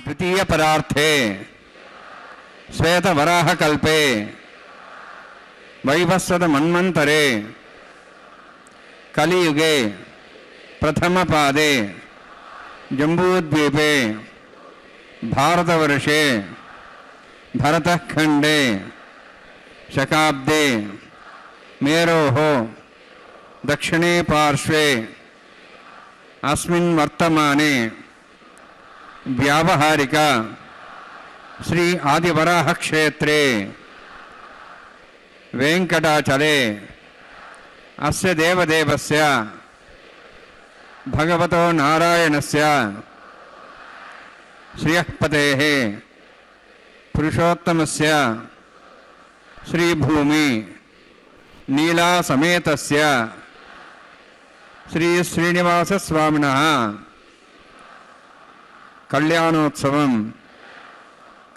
द्वितीय परार्थे श्वेत वराह कल्पे वैवस्वत मन्वंतरे कलियुगे प्रथम पादे जम्बूद्वीपे भारतवर्षे भरतखंडे शकाब्दे मेरोः दक्षिणे पार्श्वे अस्मिन् वर्तमाने व्यावहारिक श्री आदिवराह क्षेत्रे वेंकटाचले अस्य देवदेवस्य भगवतो नारायणस्य श्रियःपतेः पुरुषोत्तमस्य श्रीभूमि नीला समेतस्य श्री श्रीनिवास स्वामिनः कल्याणोत्सवं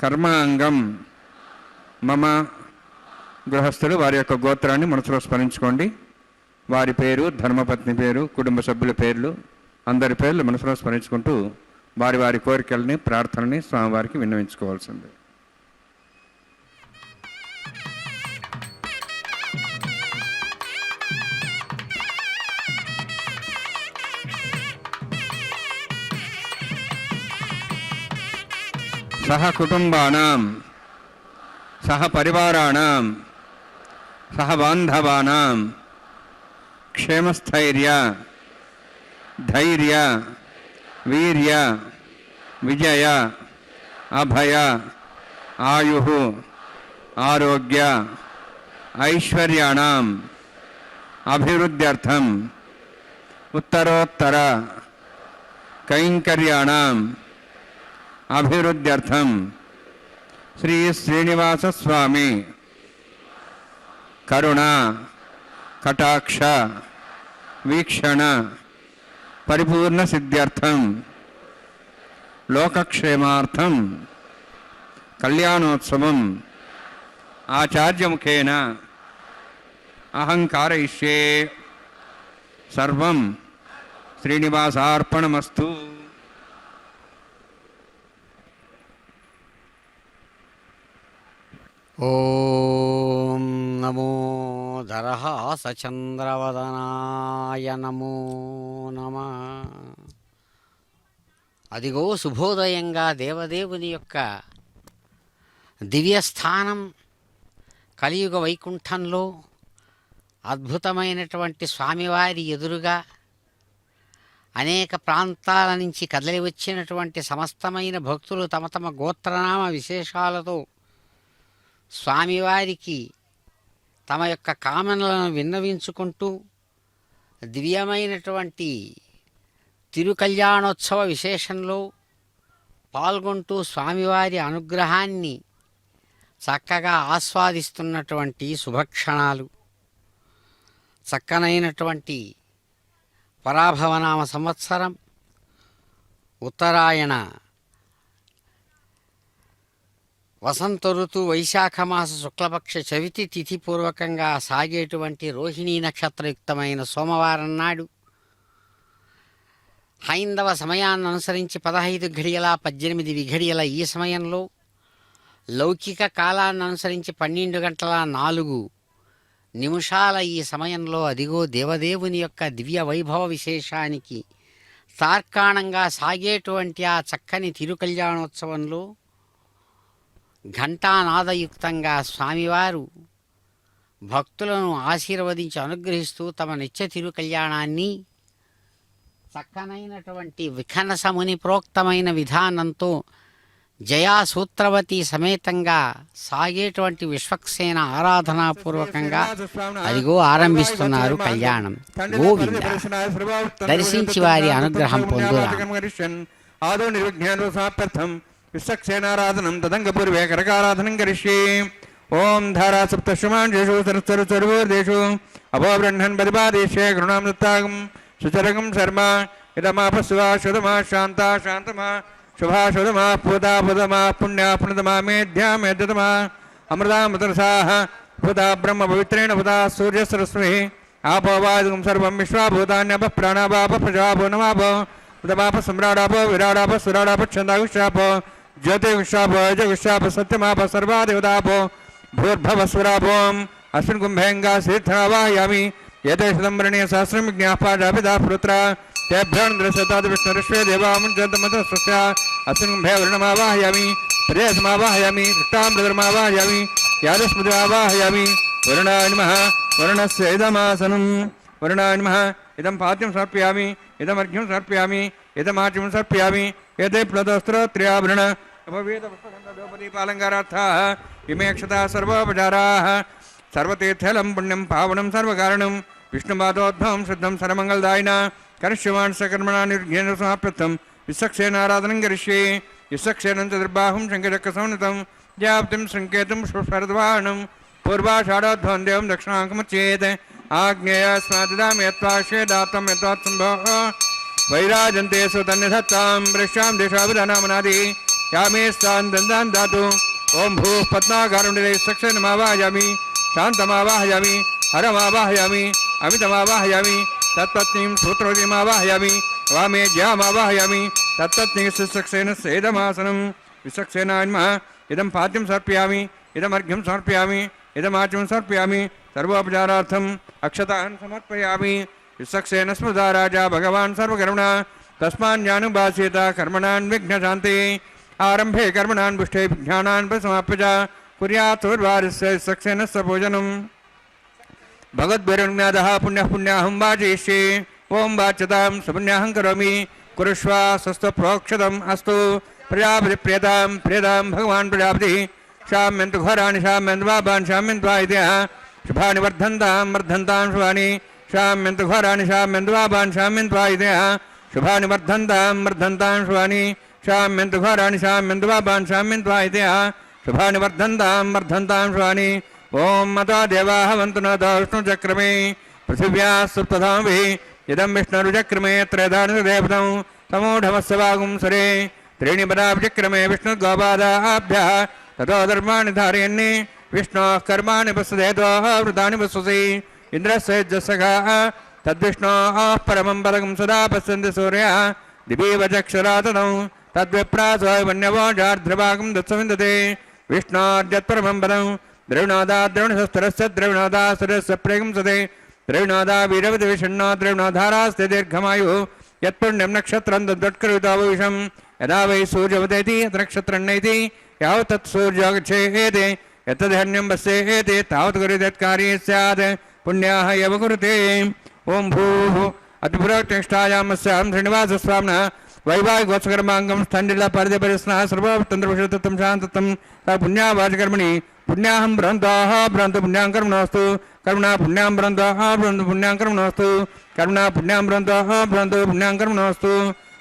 कर्मांगं मम గృహస్థులు వారి యొక్క గోత్రాన్ని మనసులో స్మరించుకోండి. వారి పేరు, ధర్మపత్ని పేరు, కుటుంబ సభ్యుల పేర్లు, అందరి పేర్లు మనసులో స్మరించుకుంటూ వారి వారి కోరికల్ని, ప్రార్థనని స్వామివారికి విన్నవించుకోవాల్సింది. సహ కుటుంబానాం సహ పరివారాణాం సహ బాంధవానాం క్షేమస్థైర్య ధైర్య వీర్య విజయ అభయ ఆయు ఆరోగ్య ఐశ్వర్యాణం అభివృద్ధ్యర్థం ఉత్తరోత్తర కైంకర్యాణం అభివృద్ధ్యర్థం శ్రీ శ్రీనివాస స్వామి కరుణ కటాక్ష వీక్షణ పరిపూర్ణ సిద్ధ్యర్థం లోకక్షేమార్థం కళ్యాణోత్సవం ఆచార్యముఖేన అహం कारयिष्ये. సర్వం శ్రీనివాసార్పణమస్తు. ఓం నమో దరహాసచంద్రవదనాయ నమో నమః. అదిగో శుభోదయంగా దేవదేవుని యొక్క దివ్యస్థానం కలియుగ వైకుంఠంలో అద్భుతమైనటువంటి స్వామివారి ఎదురుగా అనేక ప్రాంతాల నుంచి కదలి వచ్చినటువంటి సమస్తమైన భక్తులు తమ తమ గోత్రనామ విశేషాలతో స్వామివారికి తమ యొక్క కామనలను విన్నవించుకుంటూ దివ్యమైనటువంటి తిరుకల్యాణోత్సవ విశేషంలో పాల్గొంటూ స్వామివారి అనుగ్రహాన్ని చక్కగా ఆస్వాదిస్తున్నటువంటి శుభక్షణాలు. చక్కనైనటువంటి పరాభవనామ సంవత్సరం ఉత్తరాయణ వసంత ఋతు వైశాఖమాస శుక్లపక్ష చవితి తిథిపూర్వకంగా సాగేటువంటి రోహిణీ నక్షత్రయుక్తమైన సోమవారం నాడు హైందవ సమయాన్ని అనుసరించి 15 ఘడియల 18 విఘడియల ఈ సమయంలో, లౌకిక కాలాన్ని అనుసరించి 12 గంటల 4 నిమిషాల ఈ సమయంలో అదిగో దేవదేవుని యొక్క దివ్య వైభవ విశేషానికి తార్కాణంగా సాగేటువంటి ఆ చక్కని తిరుకల్యాణోత్సవంలో ఘంటానాదయుక్తంగా స్వామివారు భక్తులను ఆశీర్వదించి అనుగ్రహిస్తూ తమ నిత్య తిరుకల్యాణాన్ని చక్కనైనటువంటి విఖనసముని ప్రోక్తమైన విధానంతో జయాసూత్రవతి సమేతంగా సాగేటువంటి విశ్వక్సేన ఆరాధనాపూర్వకంగా అదిగో ఆరంభిస్తున్నారు కళ్యాణం. గోవింద దర్శించి వారి అనుగ్రహం పొందురా. ఆదో నిర్విఘ్నం విశ్వక్సేనారాధనం తదంగపూర్వే కరకారాధనం కరిష్యే. ఓం ధారా సప్తశమాంశేషు సరస్వరుదేషు అభోబ్రహ్మన్ బదిపాదేశే గృణాం దత్తాగం సుచరగం శర్మ ఇదమాపస్వా శుధమా శాంతా శాంతమా శుభా శుధమా పూతా పుదమా పుణ్యా పుణ్యతమా మేధ్యా మేధ్యతమా అమృతామృతరసాః పూతా బ్రహ్మ పవిత్రేణ పూతా సూర్యసరస్వతి ఆపోవాదికం సర్వం విశ్వాభూతాన్యప ప్రాణాపాప ప్రజాపో నమాపో ఉదమాప సమ్రాడాపో విరాడాప సురాడాప ఛందాగుష్యాపో జ్యోతిగుష్యాపో జగుష్యాప సత్యమాప సర్వాదేవతాపో భూర్భవస్వరాపోం అస్మిన్ కుంభేంగా శీర్థావాహయామి ఏతే శతంబరణీయ సహస్రం విజ్ఞాపాజాపితా పుత్ర तेभ्योन्द्रशताद् विष्णुरुष्वे देवामुञ्चन्तमतस्वस्य अस्मिन् कुम्भे वरुणमावाहयामि प्रेयसमावाहयामि दृष्टामृतमावाहयामि यादस्मृतिमावाहयामि वरुणाय नमः. वरुणस्य इदमासनं वरुणाय नमः. इदं पाद्यं समर्पयामि, इदमर्घ्यं समर्पयामि, इदमाच्यं समर्पयामि. एते प्लतस्त्रोत्र्याभरण उपवेदपुष्पगन्धोपदीपालङ्कारार्थाः इमे अक्षताः सर्वोपचाराः. सर्वतीर्थलं पुण्यं पावनं सर्वकारणं विष्णुपादोद्भवं शुद्धं सर्वमङ्गलदायिना करिष्यमाण सकर्मणा निर्घ्येन समाप्यर्थं विश्वक्सेनाराधनं करिष्ये. विश्वक्सेनं चतुर्बाहुं शङ्खचक्रसंयुतं व्याप्तिं सङ्केतं पुष्परद्वाहनं पूर्वाषाढोद्भवं देवं दक्षिणाङ्कमुच्येत्. आग्नेयस्मादिदामि यत्त्वाश्वेदात्तं यत्त्वात्सम्भोः वैराजन्ते सुतन्यधत्तां वृक्षां देशाभिधानामनादि यामे स्थान् दन्दान् दातु. ॐ भूः पद्माकारुण्यले विश्वक्सेनमावाहयामि, शान्तमावाहयामि, हरमावाहयामि, अमितमावाहयामि, तत्पत्नीं सूत्रवतीमावाहयामि, वामे ज्यामावाहयामि, तत्पत्नी विश्वक्सेनस्य इदमासनं. विश्वक्सेनाय नमः. इदं पाद्यं समर्पयामि, इदमर्घ्यं समर्पयामि, इदमाच्यं समर्पयामि. सर्वोपचारार्थम् अक्षतान् समर्पयामि. विश्वक्सेन स्मृता राजा भगवान् सर्वकर्मणा तस्मान्यानुभासेत कर्मणान् विघ्नशान्ते. आरम्भे कर्मणान् पुष्टे विज्ञानान् समाप्य च कुर्यात् सूर्यवारस्य विश्वक्सेनस्य पूजनम्. भगवद्भिर्ज्ञातः पुण्यः पुण्याहं वाचयिष्ये. ओं वाच्यतां सुपुण्याहं करोमि. कुरुष्व स्वस्त्वप्रोक्षतम् अस्तु. प्रजापति प्रियतां प्रियतां भगवान् प्रजापतिः. शाम्यन्तु घोराणि शाम्यन्तु पापान् शाम्यन्तु आयुधः. शुभानि वर्धन्तां वर्धन्तां शुभानि. शाम्यन्तु घोराणि शाम्यन्तु पापान् शाम्यन्तु आयुधः. शुभानि वर्धन्तां वर्धन्तां शुभानि. शाम्यन्तु घोराणि शाम्यन्तु पापान् शाम्यन्तु आयुधः. शुभानि वर्धन्तां वर्धन्तां शुभानि. ओं मता देवाः वन्तु न विष्णुचक्रमे पृथिव्याः सुप्तधामभिः. इदं विष्णुरुचक्रमे त्रयदानदेवतं तमोढमस्य वागुंसरे. त्रीणि पदाभिचक्रमे विष्णुर्गोपादाभ्यः ततो धर्माणि धारयन्नि. विष्णोः कर्माणि पश्येतोः वृतानि पश्यसि. इन्द्रस्य यज्ञसखाः तद्विष्णोः परमं पदकं सदा पश्यन्ति सूर्यः. दिवीव चक्षुरा तदं तद्विप्रासो वन्यवो जार्ध्रभागं दत्सविन्दते. विष्णोर्यत्परमं पदं ద్రవిణోదా ద్రవిణసరస్య ద్రవిణోదా సరస్య ప్రేగం సదే ద్రవిణోదా వీరవతి విషణ్ణో ద్రవిణోధారాస్తి దీర్ఘమాయు యత్పుణ్యం నక్షత్రం తద్వత్కృతాభవిషం యదా వై సూర్యవదేతి నక్షత్రన్నైతి యావత్ తత్ సూర్యోగచ్ఛేతి యత్తదహన్యం వస్యేతి తావత్ గురుదత్కార్యే స్యాత్ పుణ్యాః యవ కురుతే. ఓం భూః అతిపురోక్తిష్టాయామస్యాం శ్రీనివాసస్వామిన వైవాహికోత్సకర్మాంగం స్థండిల పరిధిపరిస్న సర్వతంత్రవిషుద్ధం శాంతత్వం పుణ్యావాచకర్మణి పుణ్యాహం భ్రంతాః భ్రంతు పుణ్యాం కర్మణోస్తు కర్మణా పుణ్యాం భ్రంతాః భ్రంతు పుణ్యాం కర్మణోస్తు కర్మణా పుణ్యాం భ్రంతాః భ్రంతు పుణ్యాం కర్మణోస్తు.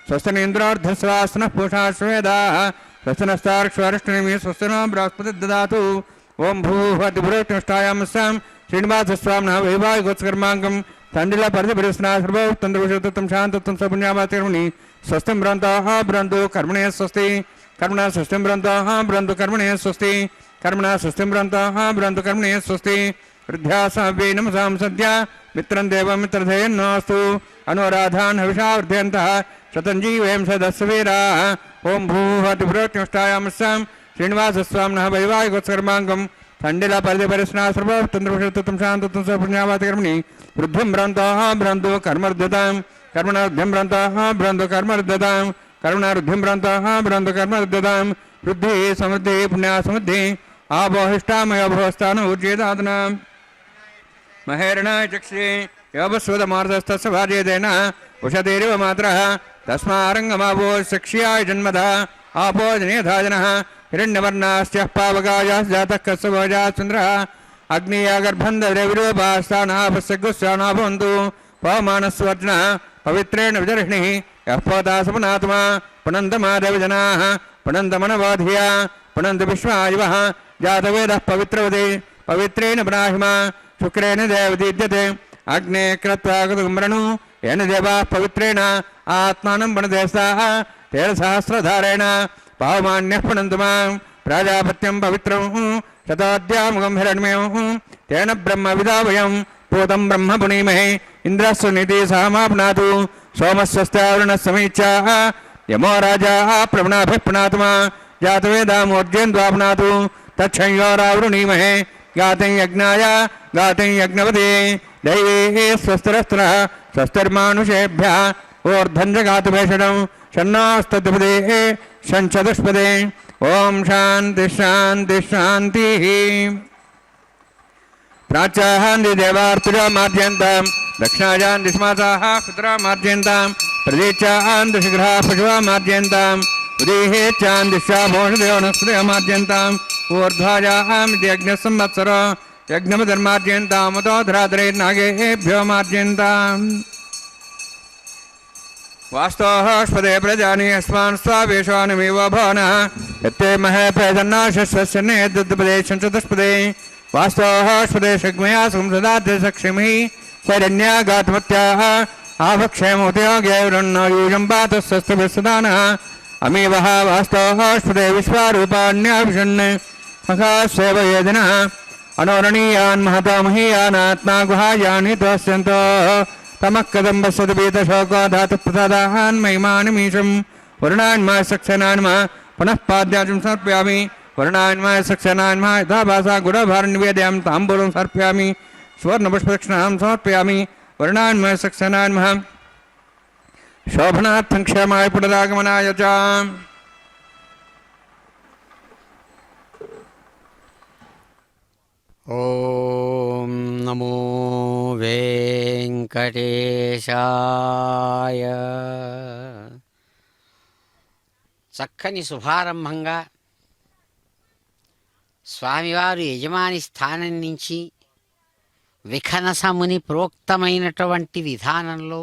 స్వస్తినేంద్రార్ధస్వాసన పూషాశ్వేదాః స్వస్తినస్తార్క్ష్వరిష్ఠిమి స్వస్తినో బృహస్పతి దదాతు. ఓం భూః అతిపురోక్తిష్టాయామస్యాం శ్రీనివాసస్వామిన వైవాహికోత్సకర్మాంగం తండ్రిల పరిధిపరిస్న సర్వతంత్రవిషుద్ధం శాంతత్వం పుణ్యావాచకర్మణి స్వస్తిం భ్రంతాః భ్రంతు కర్మణే స్వస్తి కర్మణా స్వస్తిం భ్రంతాః భ్రంతు కర్మణే స్వస్తి కర్మణా స్వస్తిం భ్రంతాః భ్రంతు కర్మణే స్వస్తి. వృద్ధ్యాసభ్యై నమసాం సద్య మిత్రం దేవం మిత్రధేయన్నోస్తు అనురాధాన్ హవిషావర్ధయంతః శతంజీవేం సదస్వీరాः. ఓం భూః అతిపురోక్తిష్టాయామస్యాం శ్రీనివాసస్వామిన వైవాహికోత్సకర్మాంగం తండ్రిల పరిధిపరిస్న సర్వతంత్రవిషుద్ధం శాంతత్వం పుణ్యావాచకర్మణి వృద్ధిం భ్రంతాః భ్రంతు కర్మర్ధతాం కర్మణార్థ్యం భ్రంతాః భ్రంతు కర్మర్ధతాం కర్మణార్థ్యం భ్రంతాః భ్రంతు కర్మర్ధతాం. వృద్ధి సమృద్ధి పుణ్యా సమృద్ధి ఆపోహిష్టామయోభవస్థాన ఊర్జేదాదన మహేరణాయ చక్షే యోగస్వదమార్ధస్తస్య భార్యేదేన ఉషధేరివ మాత్రః తస్మారంగమావో శక్ష్యాయ జన్మద ఆపోజనేధాజనః హిరణ్యవర్ణాస్య పావకాయాస్ జాతః కస్సభోజా చంద్రః అగ్నియాగర్భంధవిరూపాస్థానాపస్యగుస్యానా భవంతు. పవమానస్వర్జన పవిత్రేణ విదర్హిణిః యః పోతాసపునాత్మా పునందమాదవిజనాః పునందమనవాధియా పునంద విశ్వాయువః జాతవేదః పవిత్రవదే పవిత్రేణ బ్రాహ్మా శుక్రేణ దేవదీద్యతే అగ్నే క్రత్వా కుతుంబరణు ఏన దేవాః పవిత్రేణ ఆత్మానం పునదేస్తాః తేన సహస్రధారేణ పావమాన్యః పునంతు మాం ప్రజాపత్యం పవిత్రం శతాద్యాముఖం హిరణ్మయం తేన బ్రహ్మ విదావయం పూతం బ్రహ్మ పునీమహే ఇంద్రస్సు నిధి సహమాప్నాతు సోమస్వస్తావరణ సమీచ్ఛాః యమో రాజా ప్రవణాభిః పునాతుమా జాతవేదామోర్జేन्द्वाप्नातु तच्छंयोरावृणीमहे गातं यज्ञाय गातं यज्ञवते दैवे स्वस्तिरस्त्रः स्वस्तिर्मानुषेभ्यः ऊर्ध्वं जगातु भेषणं शन्नास्तद्पदे शञ्चतुष्पदे. ओम शांति शांति शांतिः. प्राच्याहान्ति देवार्तिरामार्जयन्तां दक्षिणायान्ति स्मासाः पुत्रामार्जयन्तां प्रदेशान्ति शीघ्राः पशुवामार्जयन्ताम् उदेहेच्छान्दिशाभोषदेवनस्पदयमार्जयन्ताम् ऊर्ध्वायामिति यज्ञसंवत्सरो यज्ञमधर्मार्जयन्ताम् उतोधराधरैर्नागेभ्यो मार्जयन्ताम्. वास्तोःस्पदे प्रजानि अस्मान् स्वावेशानमेव भवनः यत्ते महे प्रजन्नाशस्वस्य नेदुद्पदे चतुष्पदे वास्तोःस्पदे शग्मया संसदाद्य सक्षिमिः शरण्यागात्मत्याः आवक्षेमोदयोगैरन्नयूजं पातस्वस्तभिस्सदानः अमीवः वास्तोःस्पदे विश्वारूपाण्याभिषण् मखास्वेवयेदिनः अनोरणीयान् महतो महीयानात्मा गुहायानि तोस्यन्तोः तमः कदम्बस्वदपीतशोको धातुप्रसादान् महिमानिमीशं वरुणान्माय सक्सेनान्मा पुनः पाद्याजं समर्पयामि वरुणान्माय सक्सेनान्मा यथा भासा गुडभारनिवेदयां ताम्बूलं समर्पयामि सुवर्णपुष्पदक्षिणां समर्पयामि वरुणान्माय सक्सेनान्मा शोभनार्थं क्षेमाय पुनरागमनाय च. ఓం నమో వెంకటేశాయ. చక్కని శుభారంభంగా స్వామివారు యజమాని స్థానం నుంచి విఖనసముని ప్రోక్తమైనటువంటి విధానంలో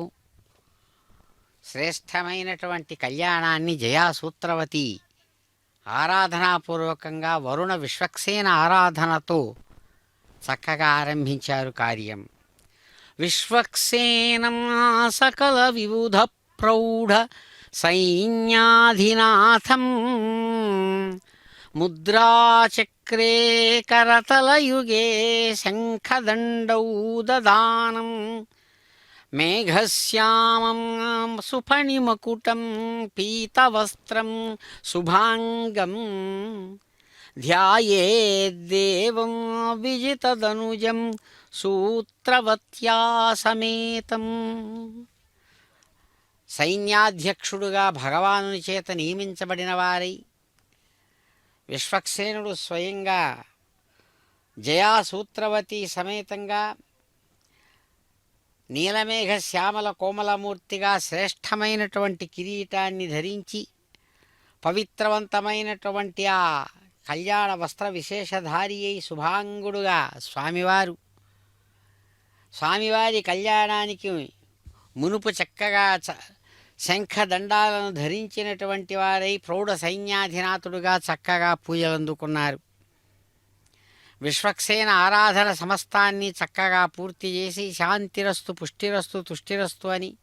శ్రేష్టమైనటువంటి కళ్యాణాన్ని జయాసూత్రవతి ఆరాధనాపూర్వకంగా వరుణ విశ్వక్సేన ఆరాధనతో చక్కగా ఆరంభించారు కార్యం. విశ్వక్సేనం సకల విబుధ ప్రౌఢ సైన్యాధినాథం ముద్రాచక్రే కరతలయుగే శంఖదండౌ దదానం మేఘశ్యామం సుఫణిమకుటం పీతవస్త్రం శుభాంగం ధ్యాయేద్దేవం విజితదనుజం సూత్రవత్యా సమేతం. సైన్యాధ్యక్షుడుగా భగవానుని చేత నియమించబడిన వారై విశ్వక్సేనుడు స్వయంగా జయాసూత్రవతి సమేతంగా నీలమేఘ శ్యామల కోమలమూర్తిగా శ్రేష్టమైనటువంటి కిరీటాన్ని ధరించి పవిత్రవంతమైనటువంటి ఆ కళ్యాణ వస్త్ర విశేషధారి అయి శుభాంగుడుగా స్వామివారి కళ్యాణానికి మునుపు చక్కగా శంఖదండాలను ధరించినటువంటి వారై ప్రౌఢ సైన్యాధినాథుడుగా చక్కగా పూజలు అందుకున్నారు. విశ్వక్సేన ఆరాధన సమస్తాన్ని చక్కగా పూర్తి చేసి శాంతిరస్తు పుష్టిరస్తు తుష్టిరస్తు అని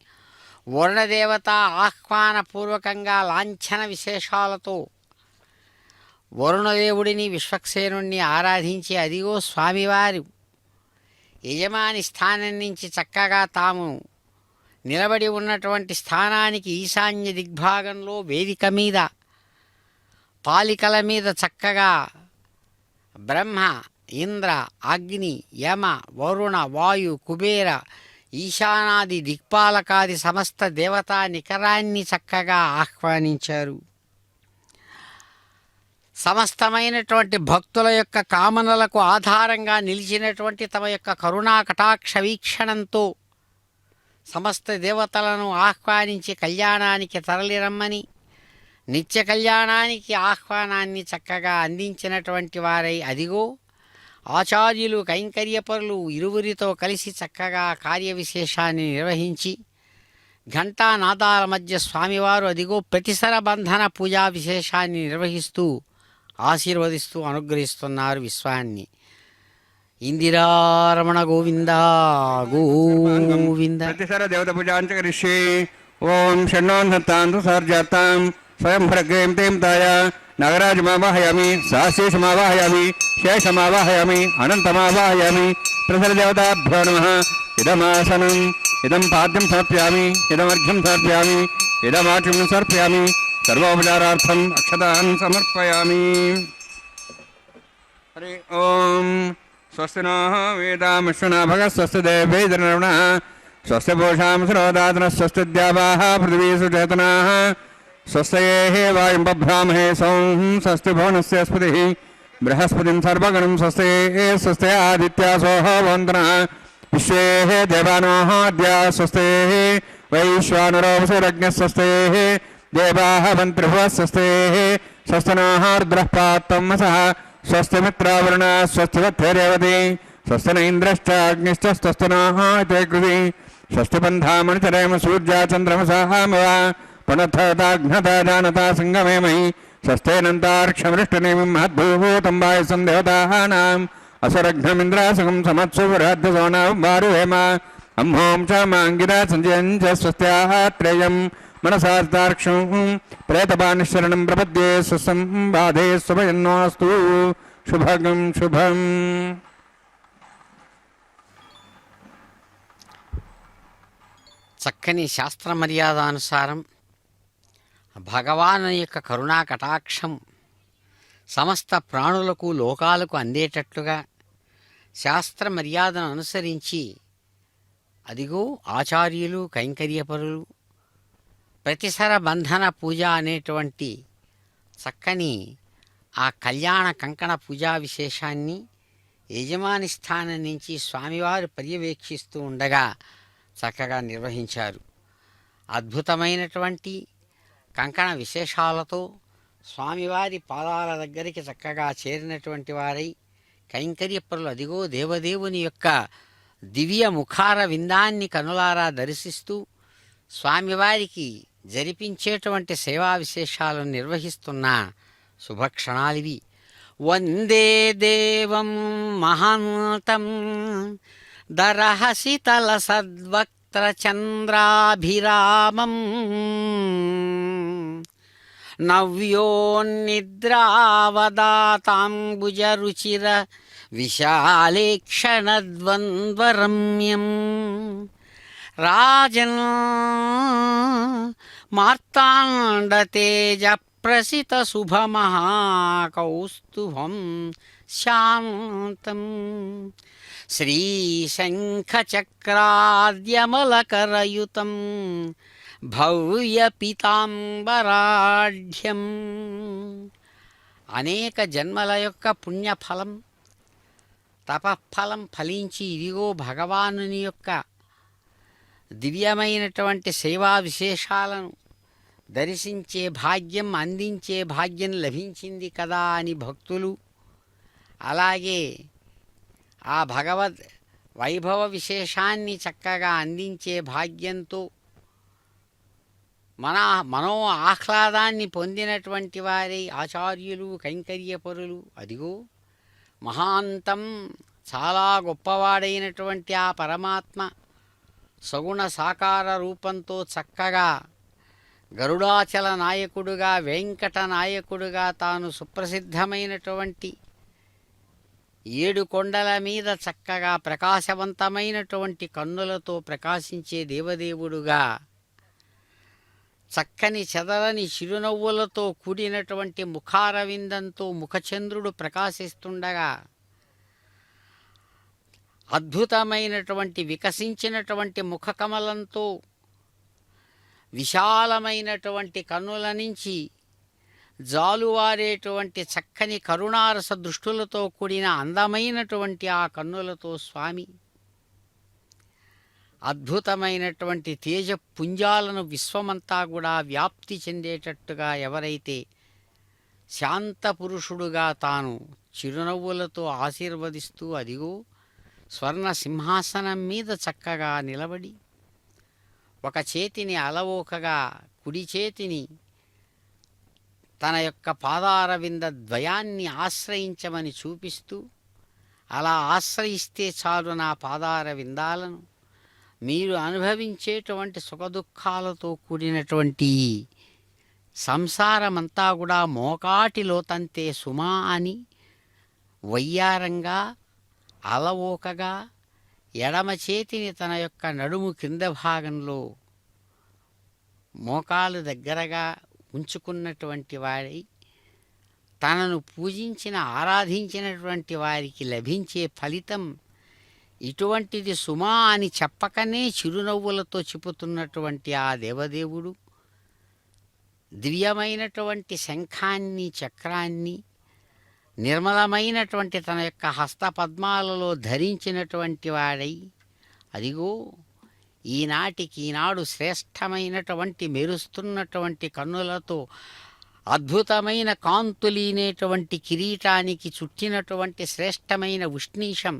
వరుణదేవత ఆహ్వానపూర్వకంగా లాంఛన విశేషాలతో వరుణదేవుడిని విశ్వక్సేనుణ్ణి ఆరాధించి అదిగో స్వామివారు యజమాని స్థానం నుంచి చక్కగా తాము నిలబడి ఉన్నటువంటి స్థానానికి ఈశాన్య దిగ్భాగంలో వేదిక మీద పాలికల మీద చక్కగా బ్రహ్మ, ఇంద్ర, అగ్ని, యమ, వరుణ, వాయు, కుబేర, ఈశానాది దిక్పాలకాది సమస్త దేవతా నికరాన్ని చక్కగా ఆహ్వానించారు. సమస్తమైనటువంటి భక్తుల యొక్క కామనలకు ఆధారంగా నిలిచినటువంటి తమ యొక్క కరుణా కటాక్ష వీక్షణంతో సమస్త దేవతలను ఆహ్వానించి కళ్యాణానికి తరలిరమ్మని నిత్య కళ్యాణానికి ఆహ్వానాన్ని చక్కగా అందించినటువంటి వారై అదిగో ఆచార్యులు కైంకర్యపరులు ఇరువురితో కలిసి చక్కగా కార్యవిశేషాన్ని నిర్వహించి ఘంటానాదాల మధ్య స్వామివారు అదిగో ప్రతిసర బంధన పూజా విశేషాన్ని నిర్వహిస్తూ ఆశీర్వదిస్తూ అనుగ్రహిస్తున్నారు విశ్వాన్ని. ఇందిరారమణ గోవింద గోవింద. ప్రతిసర దేవత పూజాంచ కరిష్యే. ఓం షణ్ణోన్హత్తాంతు సర్జాతాం స్వయం భ్రగ్రేం తేం తాయ నాగరాజమావాహయామి సాశేషమావాహయామి శేషమావాహయామి అనంతమావాహయామి. ప్రసర దేవతాభ్యో నమః. ఇదమాసనం ఇదం పాద్యం సమర్పయామి ఇదమర్ఘ్యం సమర్పయామి ఇదమాచం సమర్పయామి. సర్వోపచారార్థం అక్షతాన్ సమర్పయామి. హరి ఓం. స్వస్తి నో వేదామశ్వనా భగ స్వస్తి దేవైర్నరుణ స్వస్తి పూషాం శ్రోదాతన స్వస్తి ద్యావాః పృథివీ సుచేతనాః స్వస్తయే వాయుం బభ్రామహే సౌం స్వస్తి భువనస్య స్పతిః బృహస్పతిం సర్వగణం స్వస్తే స్వస్తే ఆదిత్యాసోః వందనః విశ్వే దేవానోః అద్యా స్వస్తే వైశ్వానరో వసురగ్నిః స్వస్తే దేవాః మంత్రిభువः స్వస్తే స్వస్తినోః రుద్రః పాత్తం వసః స్వస్తి మిత్రావరుణ స్వస్తి వత్రేవతి స్వస్తి న ఇంద్రశ్చ అగ్నిశ్చ స్వస్తి నోః తే కృతి స్వస్తి పంథామణిచరేమ సూర్యా చంద్రమసామవ పునఃతాఘ్నతా జానతా సంగమేమహి స్వస్తేనంతార్క్షమృష్టనేమిం మహద్భూతం వాయుసం దేవతానాం అసురఘ్నమింద్రాసకం సమత్సురాధ్యసోనాం వారుహేమ అహోం చ మాంగిరా సంజయం చ స్వస్త్యాత్రేయం మనసార్తార్క్షం ప్రేతపానిశరణం ప్రపద్యే స్వసం బాధే స్వభయన్నోస్తు శుభగం శుభం. చక్కని శాస్త్ర మర్యాదానుసారం భగవాను యొక్క కరుణా కటాక్షం సమస్త ప్రాణులకు లోకాలకు అందేటట్లుగా శాస్త్ర మర్యాదను అనుసరించి అదిగో ఆచార్యులు కైంకర్యపరులు ప్రతిసర బంధన పూజ అనేటువంటి చక్కని ఆ కళ్యాణ కంకణ పూజా విశేషాన్ని యజమాని స్థానం నుంచి స్వామివారు పర్యవేక్షిస్తూ ఉండగా చక్కగా నిర్వహించారు. అద్భుతమైనటువంటి కంకణ విశేషాలతో స్వామివారి పాదాల దగ్గరికి చక్కగా చేరినటువంటి వారై కైంకర్యపరులు అదిగో దేవదేవుని యొక్క దివ్య ముఖార విందాన్ని కనులారా దర్శిస్తూ స్వామివారికి జరిపించేటువంటి సేవా విశేషాలను నిర్వహిస్తున్న శుభక్షణాలివి. వందే దేవం మహాంతం దరహసితల సద్వక్త్ర చంద్రాభిరామం నవ్యోన్నిద్రావదాతాంబుజరుచిర విశాలేక్షణద్వంద్వరమ్యం రాజన్ మార్తాండతేజ ప్రసిత శుభమహాకౌస్తుభం శాంతం శ్రీశంఖచక్రాద్యమలకరయుతం భవ్యపీతాంబరాఢ్యం. అనేక జన్మల యొక్క పుణ్యఫలం తపఫలం ఫలించి ఇదిగో భగవానుని యొక్క దివ్యమైనటువంటి సేవా విశేషాలను దర్శించే భాగ్యం, అందించే భాగ్యం లభించింది కదా అని భక్తులు, అలాగే ఆ భగవద్ వైభవ విశేషాన్ని చక్కగా అందించే భాగ్యంతో మనో ఆహ్లాదాన్ని పొందినటువంటి వారి ఆచార్యులు, కైంకర్యపరులు, అదిగో మహాంతం చాలా గొప్పవాడైనటువంటి ఆ పరమాత్మ సగుణ సాకార రూపంతో చక్కగా గరుడాచల నాయకుడుగా, వెంకట నాయకుడుగా తాను సుప్రసిద్ధమైనటువంటి 7 కొండల మీద చక్కగా ప్రకాశవంతమైనటువంటి కన్నులతో ప్రకాశించే దేవదేవుడుగా, చక్కని చెదరని చిరునవ్వులతో కూడినటువంటి ముఖారవిందంతో ముఖచంద్రుడు ప్రకాశిస్తుండగా, అద్భుతమైనటువంటి వికసించినటువంటి ముఖకమలంతో విశాలమైనటువంటి కన్నుల నుంచి జాలువారేటువంటి చక్కని కరుణారస దృష్టులతో కూడిన అందమైనటువంటి ఆ కన్నులతో స్వామి అద్భుతమైనటువంటి తేజపుంజాలను విశ్వమంతా కూడా వ్యాప్తి చెందేటట్టుగా ఎవరైతే శాంతపురుషుడుగా తాను చిరునవ్వులతో ఆశీర్వదిస్తూ అదిగో స్వర్ణ సింహాసనం మీద చక్కగా నిలబడి ఒక చేతిని అలవోకగా, కుడి చేతిని తన యొక్క పాదారవింద ద్వయాన్ని ఆశ్రయించమని చూపిస్తూ, అలా ఆశ్రయిస్తే చాలు నా పాదారవిందాలను, మీరు అనుభవించేటువంటి సుఖదుఖాలతో కూడినటువంటి సంసారమంతా కూడా మోకాటిలో తంతే సుమా అని వయ్యారంగా అలవోకగా ఎడమ చేతిని తన యొక్క నడుము కింద భాగంలో మోకాలు దగ్గరగా ఉంచుకున్నటువంటి వాడై తనను పూజించిన, ఆరాధించినటువంటి వారికి లభించే ఫలితం ఇటువంటిది సుమా అని చెప్పకనే చిరునవ్వులతో చెబుతున్నటువంటి ఆ దేవదేవుడు దివ్యమైనటువంటి శంఖాన్ని, చక్రాన్ని నిర్మలమైనటువంటి తన యొక్క హస్తపద్మాలలో ధరించినటువంటి వాడై అదిగో ఈనాడు శ్రేష్టమైనటువంటి మెరుస్తున్నటువంటి కన్నులతో అద్భుతమైన కాంతులీనేటువంటి కిరీటానికి చుట్టినటువంటి శ్రేష్టమైన ఉష్ణీషం,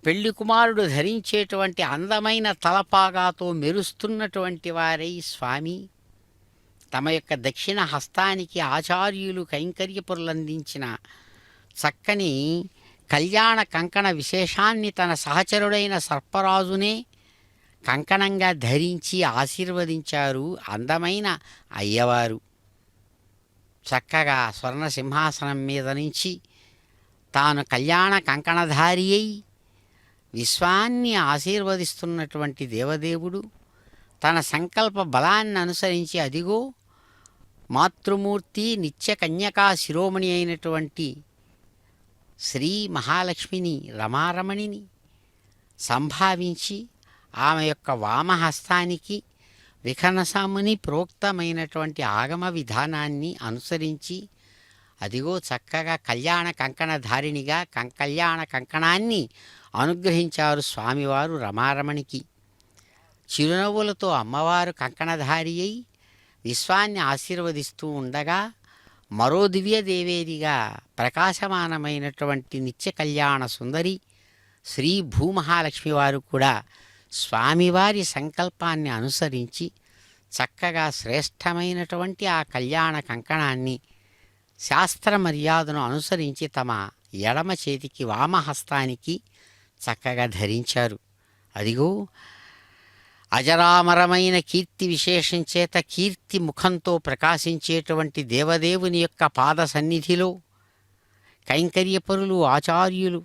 పెళ్లి కుమారుడు ధరించేటువంటి అందమైన తలపాగాతో మెరుస్తున్నటువంటి వారై స్వామి తమ యొక్క దక్షిణ హస్తానికి ఆచార్యులు కైంకర్యపురులందించిన చక్కని కళ్యాణ కంకణ విశేషాన్ని తన సహచరుడైన సర్పరాజునే కంకణంగా ధరించి ఆశీర్వదించారు అందమైన అయ్యవారు. చక్కగా స్వర్ణ సింహాసనం మీద నుంచి తాను కళ్యాణ కంకణధారి అయి విశ్వాన్ని ఆశీర్వదిస్తున్నటువంటి దేవదేవుడు తన సంకల్ప బలాన్ని అనుసరించి అదిగో మాతృమూర్తి నిత్య కన్యకా శిరోమణి అయినటువంటి శ్రీ మహాలక్ష్మిని, రమారమణిని సంభావించి ఆమె యొక్క వామహస్తానికి విఖనసాముని ప్రోక్తమైనటువంటి ఆగమ విధానాన్ని అనుసరించి అదిగో చక్కగా కళ్యాణ కంకణధారిణిగా కళ్యాణ కంకణాన్ని అనుగ్రహించారు స్వామివారు రమారమణికి. చిరునవ్వులతో అమ్మవారు కంకణధారి అయి విశ్వాన్ని ఆశీర్వదిస్తూ ఉండగా మరో దివ్యదేవేదిగా ప్రకాశమానమైనటువంటి నిత్య కళ్యాణ సుందరి శ్రీ భూమహాలక్ష్మి వారు కూడా స్వామివారి సంకల్పాన్ని అనుసరించి చక్కగా శ్రేష్టమైనటువంటి ఆ కళ్యాణ కంకణాన్ని శాస్త్ర మర్యాదను అనుసరించి తమ ఎడమ చేతికి వామహస్తానికి చక్కగా ధరించారు. అదిగో అజరామరమైన కీర్తి విశేషం చేత కీర్తి ముఖంతో ప్రకాశించేటువంటి దేవదేవుని యొక్క పాద సన్నిధిలో కైంకర్యపరులు, ఆచార్యులు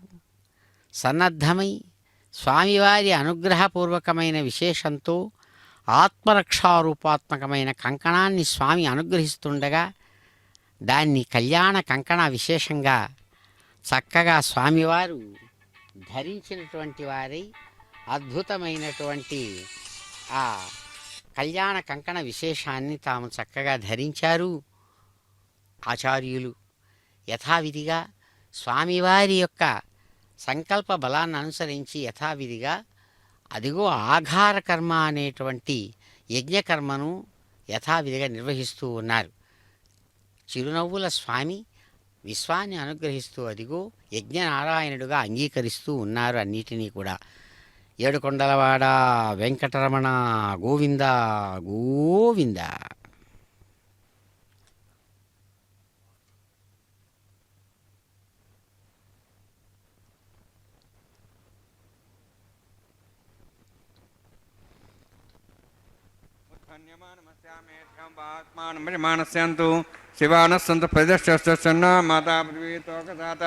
సన్నద్ధమై స్వామివారి అనుగ్రహపూర్వకమైన విశేషంతో ఆత్మరక్షారూపాత్మకమైన కంకణాన్ని స్వామి అనుగ్రహిస్తుండగా దాన్ని కళ్యాణ కంకణ విశేషంగా చక్కగా స్వామివారు ధరించినటువంటి వారై అద్భుతమైనటువంటి ఆ కళ్యాణ కంకణ విశేషాన్ని తాము చక్కగా ధరించారు ఆచార్యులు. యథావిధిగా స్వామివారి యొక్క సంకల్ప బలాన్ని అనుసరించి యథావిధిగా అదిగో ఆఘార కర్మ అనేటువంటి యజ్ఞకర్మను యథావిధిగా నిర్వహిస్తూ ఉన్నారు. చిరునవ్వుల స్వామి విశ్వాన్ని అనుగ్రహిస్తూ అదిగో యజ్ఞనారాయణుడుగా అంగీకరిస్తూ ఉన్నారు అన్నిటినీ కూడా. ఏడుకొండలవాడ వెంకటరమణ గోవింద గోవింద. ఆత్మానమజమానస్యంతు శివానస్సంతు ప్రదర్శన్న మాతా పృథ్వీతోకదాత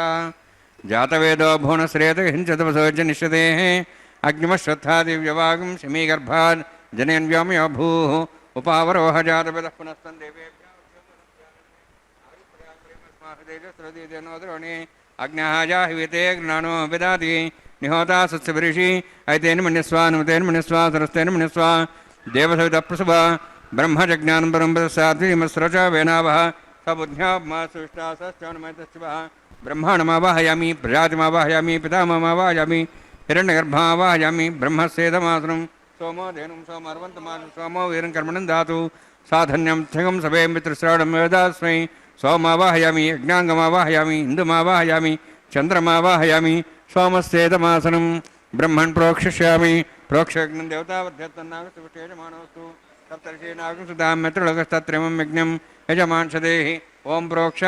జాతవేదో భువనశ్రేత హించతవసోజ నిషదే అగ్నిమశ్రద్ధా దివ్యవాగం శమీగర్భాద్ జనేన్ వ్యోమయో భూ ఉపావరోహ జాతవేద పునస్తం దేవేభ్యోని అగ్నిహాజాహివితే జ్ఞానో విదాది నిహోతా సత్సవిషి అయితేన్ మన్యస్వానుతేన్ మన్యస్వా సరస్తేన్ మన్యస్వా దేవసవిత ప్రసభ బ్రహ్మజ్ఞానం పరంపరసాద్విమస్రచ వేనావహ సబుద్ధ్యాత్మాసుష్టాసశ్చానుమయతశివ బ్రహ్మాణమావాహయామి ప్రజాతిమావాహయామి పితామమావాహయామి హిరణ్యగర్భమావాహయామి బ్రహ్మస్యేదమాసనం సోమో ధేనుం సోమర్వంతమానం సోమో వీరం కర్మణం దాతు సాధన్యం థగం సభే మిత్రశ్రావణం వేదాస్మై సోమావాహయామి యజ్ఞాంగమావాహయామి ఇందుమావాహయామి చంద్రమావాహయామి సోమస్యేదమాసనం బ్రహ్మణ్ ప్రోక్షిష్యామి ప్రోక్షగ్నం దేవతావర్ధత్తన్నాగస్తేజమానోస్తు సప్తర్షీనాగం సుధామ్యత్రులగస్తత్రేమం యజ్ఞం యజమాంసదేహి ఓం ప్రోక్ష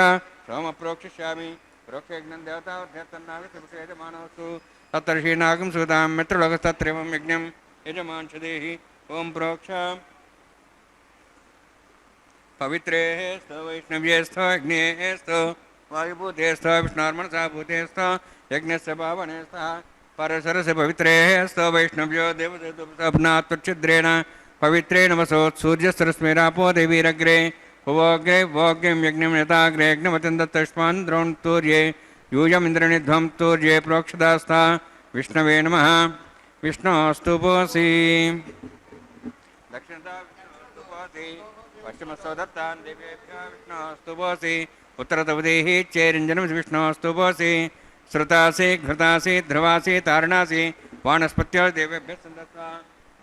సోమ ప్రోక్షిష్యామి ప్రోక్షయజ్ఞం దేవతావర్ధత్తన్నాగస్తేజమానోస్తు సప్తర్షీనాగం సుధామ్యత్రులగస్తత్రేమం యజ్ఞం యజమాంసదేహి ఓం ప్రోక్ష పవిత్రేః స్థ వైష్ణవ్యేస్థ అగ్నేస్థ వాయుభూతేస్థ విష్ణార్మణసా భూతేస్థ యజ్ఞస్య పావనేస్థ పరసరస్య పవిత్రేః స్థ వైష్ణవ్యో దేవదేవతాత్మచ్చిద్రేణ పవిత్రేణ వసోత్సూర్యసరస్మిరాపో దేవీరగ్రే భువోగ్రే భోగ్యం యజ్ఞం యథాగ్రే యజ్ఞమతిం దత్తష్మాన్ ద్రోణ్తూర్యే యూయమింద్రనిధ్వం తూర్యే ప్రోక్షదాస్థ విష్ణవే నమః విష్ణోస్తు పోసి దక్షిణతా విష్ణోస్తు పోసి పశ్చిమస్తో దత్తాన్ దేవేభ్యో విష్ణోస్తు పోసి ఉత్తరతవదేహి చేరింజనం విష్ణోస్తు పోసి श्रुतासी घृतासी ध्रुवासी तारणासी वानस्पत्यो देवेभ्यः सन्दत्वा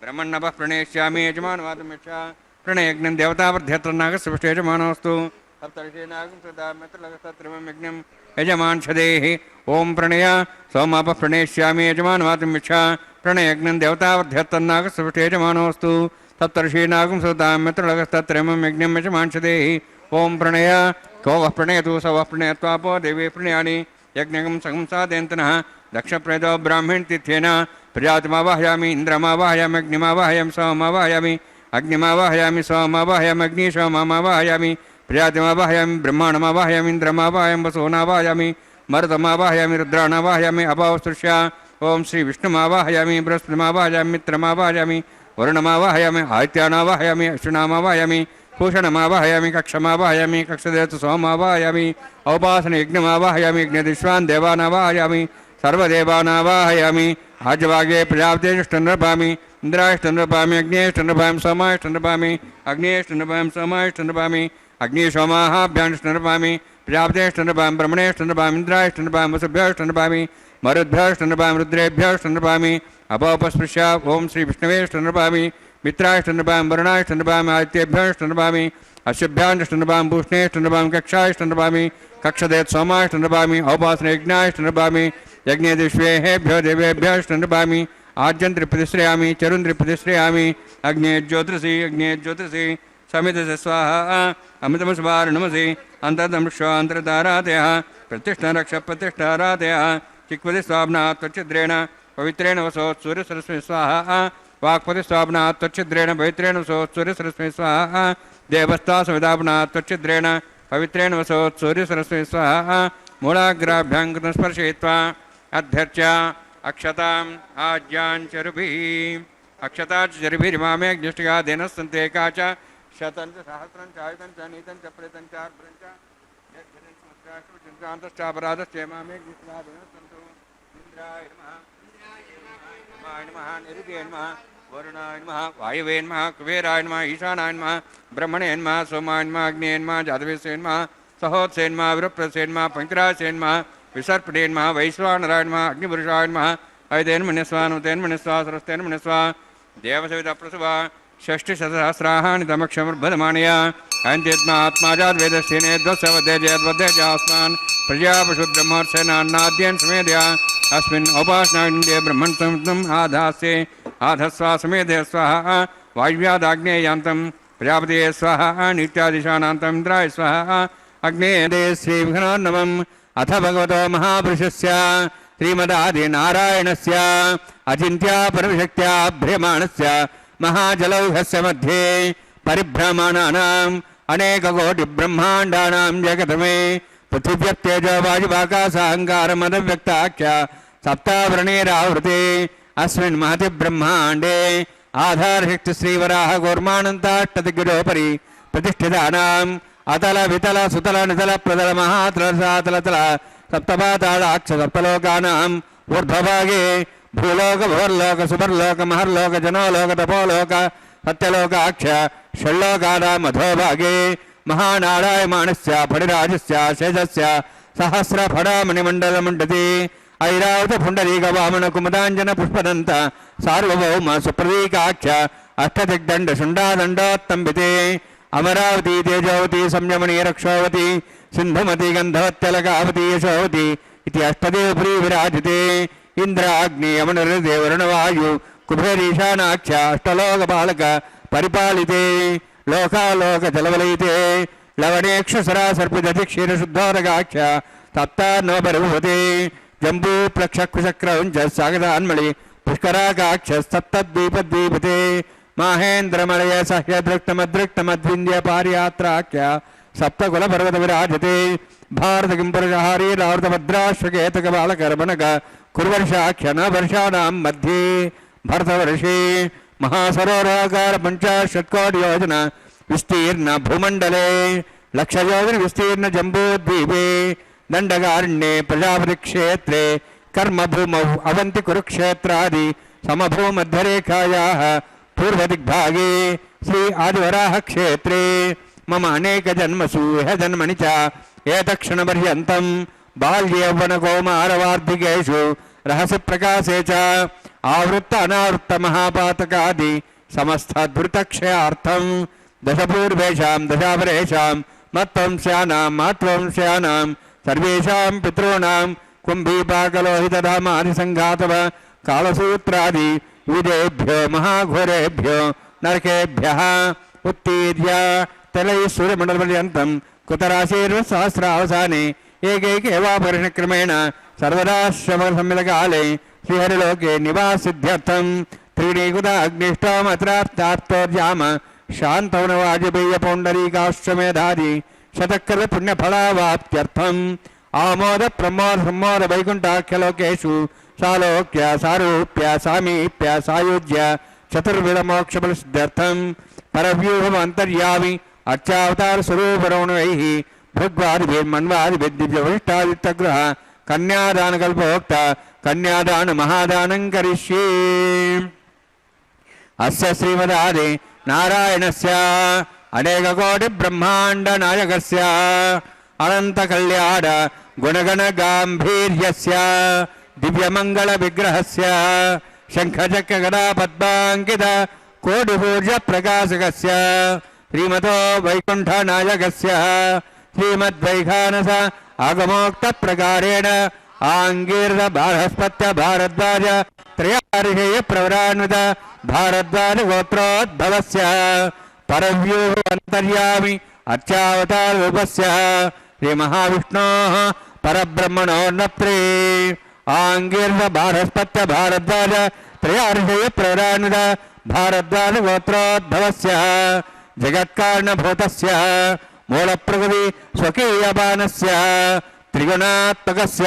ब्रह्मण्णवः प्रणेष्यामि यजमानवादमिच्छा प्रणयज्ञं देवतावर्ध्यत्रनागस्य यजमानोऽस्तु सप्तर्षीनागं सदामित्रलगस्तत्रिमं यज्ञं यजमानच्छदेः ओं प्रणय सोमापः प्रणेष्यामि यजमानवादमिच्छा प्रणयज्ञं देवतावर्ध्यत्रनागस्य यजमानोऽस्तु सप्तर्षीनागं सदामित्रलगस्तत्रिमं यज्ञं यजमानच्छदेः ओं प्रणय को वः प्रणयतु स वः प्रणयत्वापो देवे प्रणयानि यज्ञं संसादयन्तनः दक्षप्रेदो ब्राह्मण तिथ्येन प्रजातिमावाहयामि इन्द्रमावाहयामि अग्निमावाहयामि सोममावाहयामि अग्निमावाहयामि सोममावाहयामि अग्निशोममावाहयामि प्रजातिमावाहयामि ब्रह्माणमावाहयामि इन्द्रमावाहयामि वसोनावाहयामि मरुतमावाहयामि रुद्राणावाहयामि अपावस्तृष्य ओं श्री विष्णुमावाहयामि बृहस्पतिमावाहयामि मित्रमावाहयामि वरुणमावाहयामि आदित्यानावाहयामि अश्विनामावाहयामि भूषणमावाहयामि कक्षमावाहयामि कक्षदेवतु सोमावाहयामि औपासन यज्ञमावाहयामि यज्ञदिश्वान् देवानावाहयामि सर्वदेवानावाहयामि आजवागे प्रजापतिष्ठनृपामि इन्द्राष्टनृपामि अग्नेष्टनृपामि सोमाष्टनृपामि अग्नेष्टनृपामि सोमाष्टनृपामि अग्निशोमाहाभ्याष्टनृपामि प्रजापतिष्ठनृपामि ब्रह्मणेष्टनृपामि इन्द्राष्टनृपामि वसुभ्यष्टनृपामि मरुद्भ्यष्टनृपामि रुद्रेभ्यष्टनृपामि अपोपस्पृश्य ओं श्री विष्णवेष्टनृपामि मित्राष्टनृपामि वरुणाष्टनृपामि आदित्येभ्यष्टनृपामि अश्वभ्याष्टनृपामि भूष्णेष्टनृपामि कक्षाष्टनृपामि कक्षदेत् सोमाष्टनृपामि औपासन यज्ञाष्टनृपामि यज्ञेदिष्वेभ्यो देवेभ्यष्टनृपामि आद्यन्त्रिप्रतिश्रयामि चरुन्त्रिप्रतिश्रयामि अग्ने ज्योतिषि समितस्य स्वाहा अमृतमस्वारणमसि अन्तर्दंश्वान्तरतारातयः प्रतिष्ठारक्षप्रतिष्ठारातयः चिक्वति स्वाप्ना त्वच्छिद्रेण पवित्रेण वसोत् सूर्यसरस्वती स्वाहा वाक्पति स्वाप्ना त्वच्छिद्रेण पवित्रेण वसोत् सूर्यसरस्वती स्वाहा देवस्ता सविदापना त्वच्छिद्रेण पवित्रेण वसोत् सूर्यसरस्वती स्वाहा मूलाग्राभ्यां कृतं स्पर्शयित्वा अध्यर्च्य अक्षताम् आज्याञ्चरुभिः अक्षताचरिभिरिमामे ज्येष्ठिका देनस्तन्ते काच शतं च सहस्रं च आयुतं च नीतं च प्रेतं च अर्भ्रं च यत्पराधश्चेमामे ज्येष्ठिका देनस्तन्तु इन्द्राय नमः नमः निरुद्धाय नमः वरुणाय नमः वायवे नमः कुबेराय नमः ईशानाय नमः ब्रह्मणे नमः सोमाय नमः अग्नेय नमः जातवेसे नमः सहोत्से नमः विरप्रसे नमः पंकरासे नमः विसर्पणे नमः वैश्वानराय नमः अग्निपुरुषाय नमः ऐतेन मनिस्वा नुतेन मनिस्वा सरस्तेन मनिस्वा देवसविता प्रसवा षष्टिशतसहस्राणि तमक्षमर्भदमानया अयन्त्यत्मा आत्माजाद्वेदस्थिने द्वत्सवदे जयद्वदे जास्मान् प्रजापशुब्रह्मर्षेनान्नाद्येन समेधया अस्मिन् औपासनाण्डे ब्रह्मन् संतम् आधास्ये आधस्वा समेधे स्वाहा वायुव्यादाग्नेयान्तं प्रजापते स्वाहा नित्यादिशानान्तम् इन्द्राय स्वाहा अग्नेयदे श्रीविघ्नोन्नवम् अथ भगवतो महापुरुषस्य श्रीमदादिनारायणस्य अचिन्त्या परमशक्त्या भ्रियमाणस्य महाजलौघस्य मध्ये परिभ्रमाणानाम् अनेककोटिब्रह्माण्डानां जगतमे पृथिव्यप्तेजो वायुवाकाशाङ्गारमदव्यक्ताख्य सप्तावरणेरावृते अस्मिन् महति ब्रह्माण्डे आधारशक्ति श्रीवराह गौर्मानन्ताष्टदिग्गजोपरि प्रतिष्ठितानाम् अतल वितल सुतल नितल प्रतल महातल सातल तल सप्तपातालाक्ष सप्तलोकानाम् ऊर्ध्वभागे भूलोक भुवर्लोक सुवर्लोक महर्लोक जनोलोक तपोलोक सत्यलोकाक्ष षण्लोकानाम् अधोभागे महानारायमाणस्य फणिराजस्य शेषस्य सहस्रफणामणिमण्डलमण्डति ऐरावत पुण्डरीक वामन कुमुदाञ्जन पुष्पदन्त सार्वभौम सुप्रतीकाख्य अष्टदिग्दण्ड शुण्डादण्डोत्तम्बिते अमरावती तेजोवती संयमनी रक्षोवती सिन्धुमती गन्धवत्यलकावती यशोवती इति अष्टदेवपुरी विराजते इंद्र अग्नि यमनरुदे वरुणवायु कुबेरीशानाख्य अष्टलोकपालक परिपालिते लोकालोक जलवलयिते लवणेक्षसरा सर्पिदधिक्षीरशुद्धोरगाख्य सप्तान्नोपरिभूते जम्बू प्लक्षकुशक्रौञ्च सागदान्मणि पुष्कराकाक्षस्तत्तद्वीपद्वीपते माहेन्द्रमलय सह्यदृक्तमदृक्तमद्विन्द्य पारियात्राख्य सप्तकुलपर्वत विराजते भारत किंपुरुषहारी रावृतभद्राश्वकेतक बालकर्मणक कुर्वर्षाख्य न वर्षाणां मध्ये भरतवर्षे महासरोवराकार 50 योजन विस्तीर्ण भूमंडले लक्षयोजन विस्तीर्ण जम्बूद्वीपे दंडकारण्ये प्रजापति क्षेत्रे कर्मभूमौ अवंति कुरुक्षेत्रादि समभूमध्यरेखायाः पूर्वदिग्भागे श्री आदिवराह क्षेत्रे मम अनेक जन्मसु ह्य जन्मनि च एतक्षणपर्यन्तं बाल्ययौवनकौमारवार्धिकेषु रहस्य प्रकाशे च आवृत्त अनावृत्त महापातकादि समस्तद्वृतक्षयार्थं दशपूर्वेषां दशापरेषां मत्वंस्यानां मात्वंस्यानां सर्वेषां पितॄणां कुम्भीपाकलोहितधामादिसङ्घातव कालसूत्रादि विदेभ्यो महाघोरेभ्यो नरकेभ्यः उत्तीर्य तलैः सूर्यमण्डलपर्यन्तं कुतराशीर्वसहस्रावसाने एकैकेवापरिणक्रमेण सर्वदा श्रवणसम्मिलकाले श्रीहरिलोके निवासिध्यर्थं त्रीणीकुत अग्निष्टोमत्राप्तार्थोर्याम शान्तवनवाजपेयपौण्डरीकाश्वमेधादि शतकृत पुण्यफलावाप्त्यर्थम् आमोद प्रमोद सम्मोद वैकुण्ठाख्यलोकेषु सालोक्य सारूप्य सामीप्य सायुज्य चतुर्विधमोक्षफलसिद्ध्यर्थं परव्यूहमन्तर्यामि अर्चावतार स्वरूपरौणवैः भृग्वादिभिर्मन्वादिभिर्दिव्यवरिष्ठादित्यग्रह कन्यादानकल्पोक्त कन्यादान महादानं करिष्ये। अस्य श्रीमदादि नारायणस्य अनेककोटिब्रह्माण्डनायकस्य अनन्तकल्याण गुणगणगाम्भीर्यस्य दिव्यमङ्गलविग्रहस्य शङ्खचक्रगदापद्माङ्कित कोटिपूज्यप्रकाशकस्य श्रीमतो वैकुण्ठनायकस्य श्रीमद्वैखानस आगमोक्तप्रकारेण आङ्गीर्ध बारहस्पत्य भारद्वाज त्रयार्षेयप्रवरान्वित भारद्वाज गोत्रोद्भवस्य परव्यूह अन्तर्यामि अर्चावताररूपस्य श्रीमहाविष्णोः परब्रह्मणोन्नत्रे आङ्गीर्ध बारहस्पत्य भारद्वाज त्रयार्षेयप्रवरान्वित भारद्वाज गोत्रोद्भवस्य जगत्कारणभूतस्य मूलप्रकृति स्वकीयपानस्य त्रिगुणात्मकस्य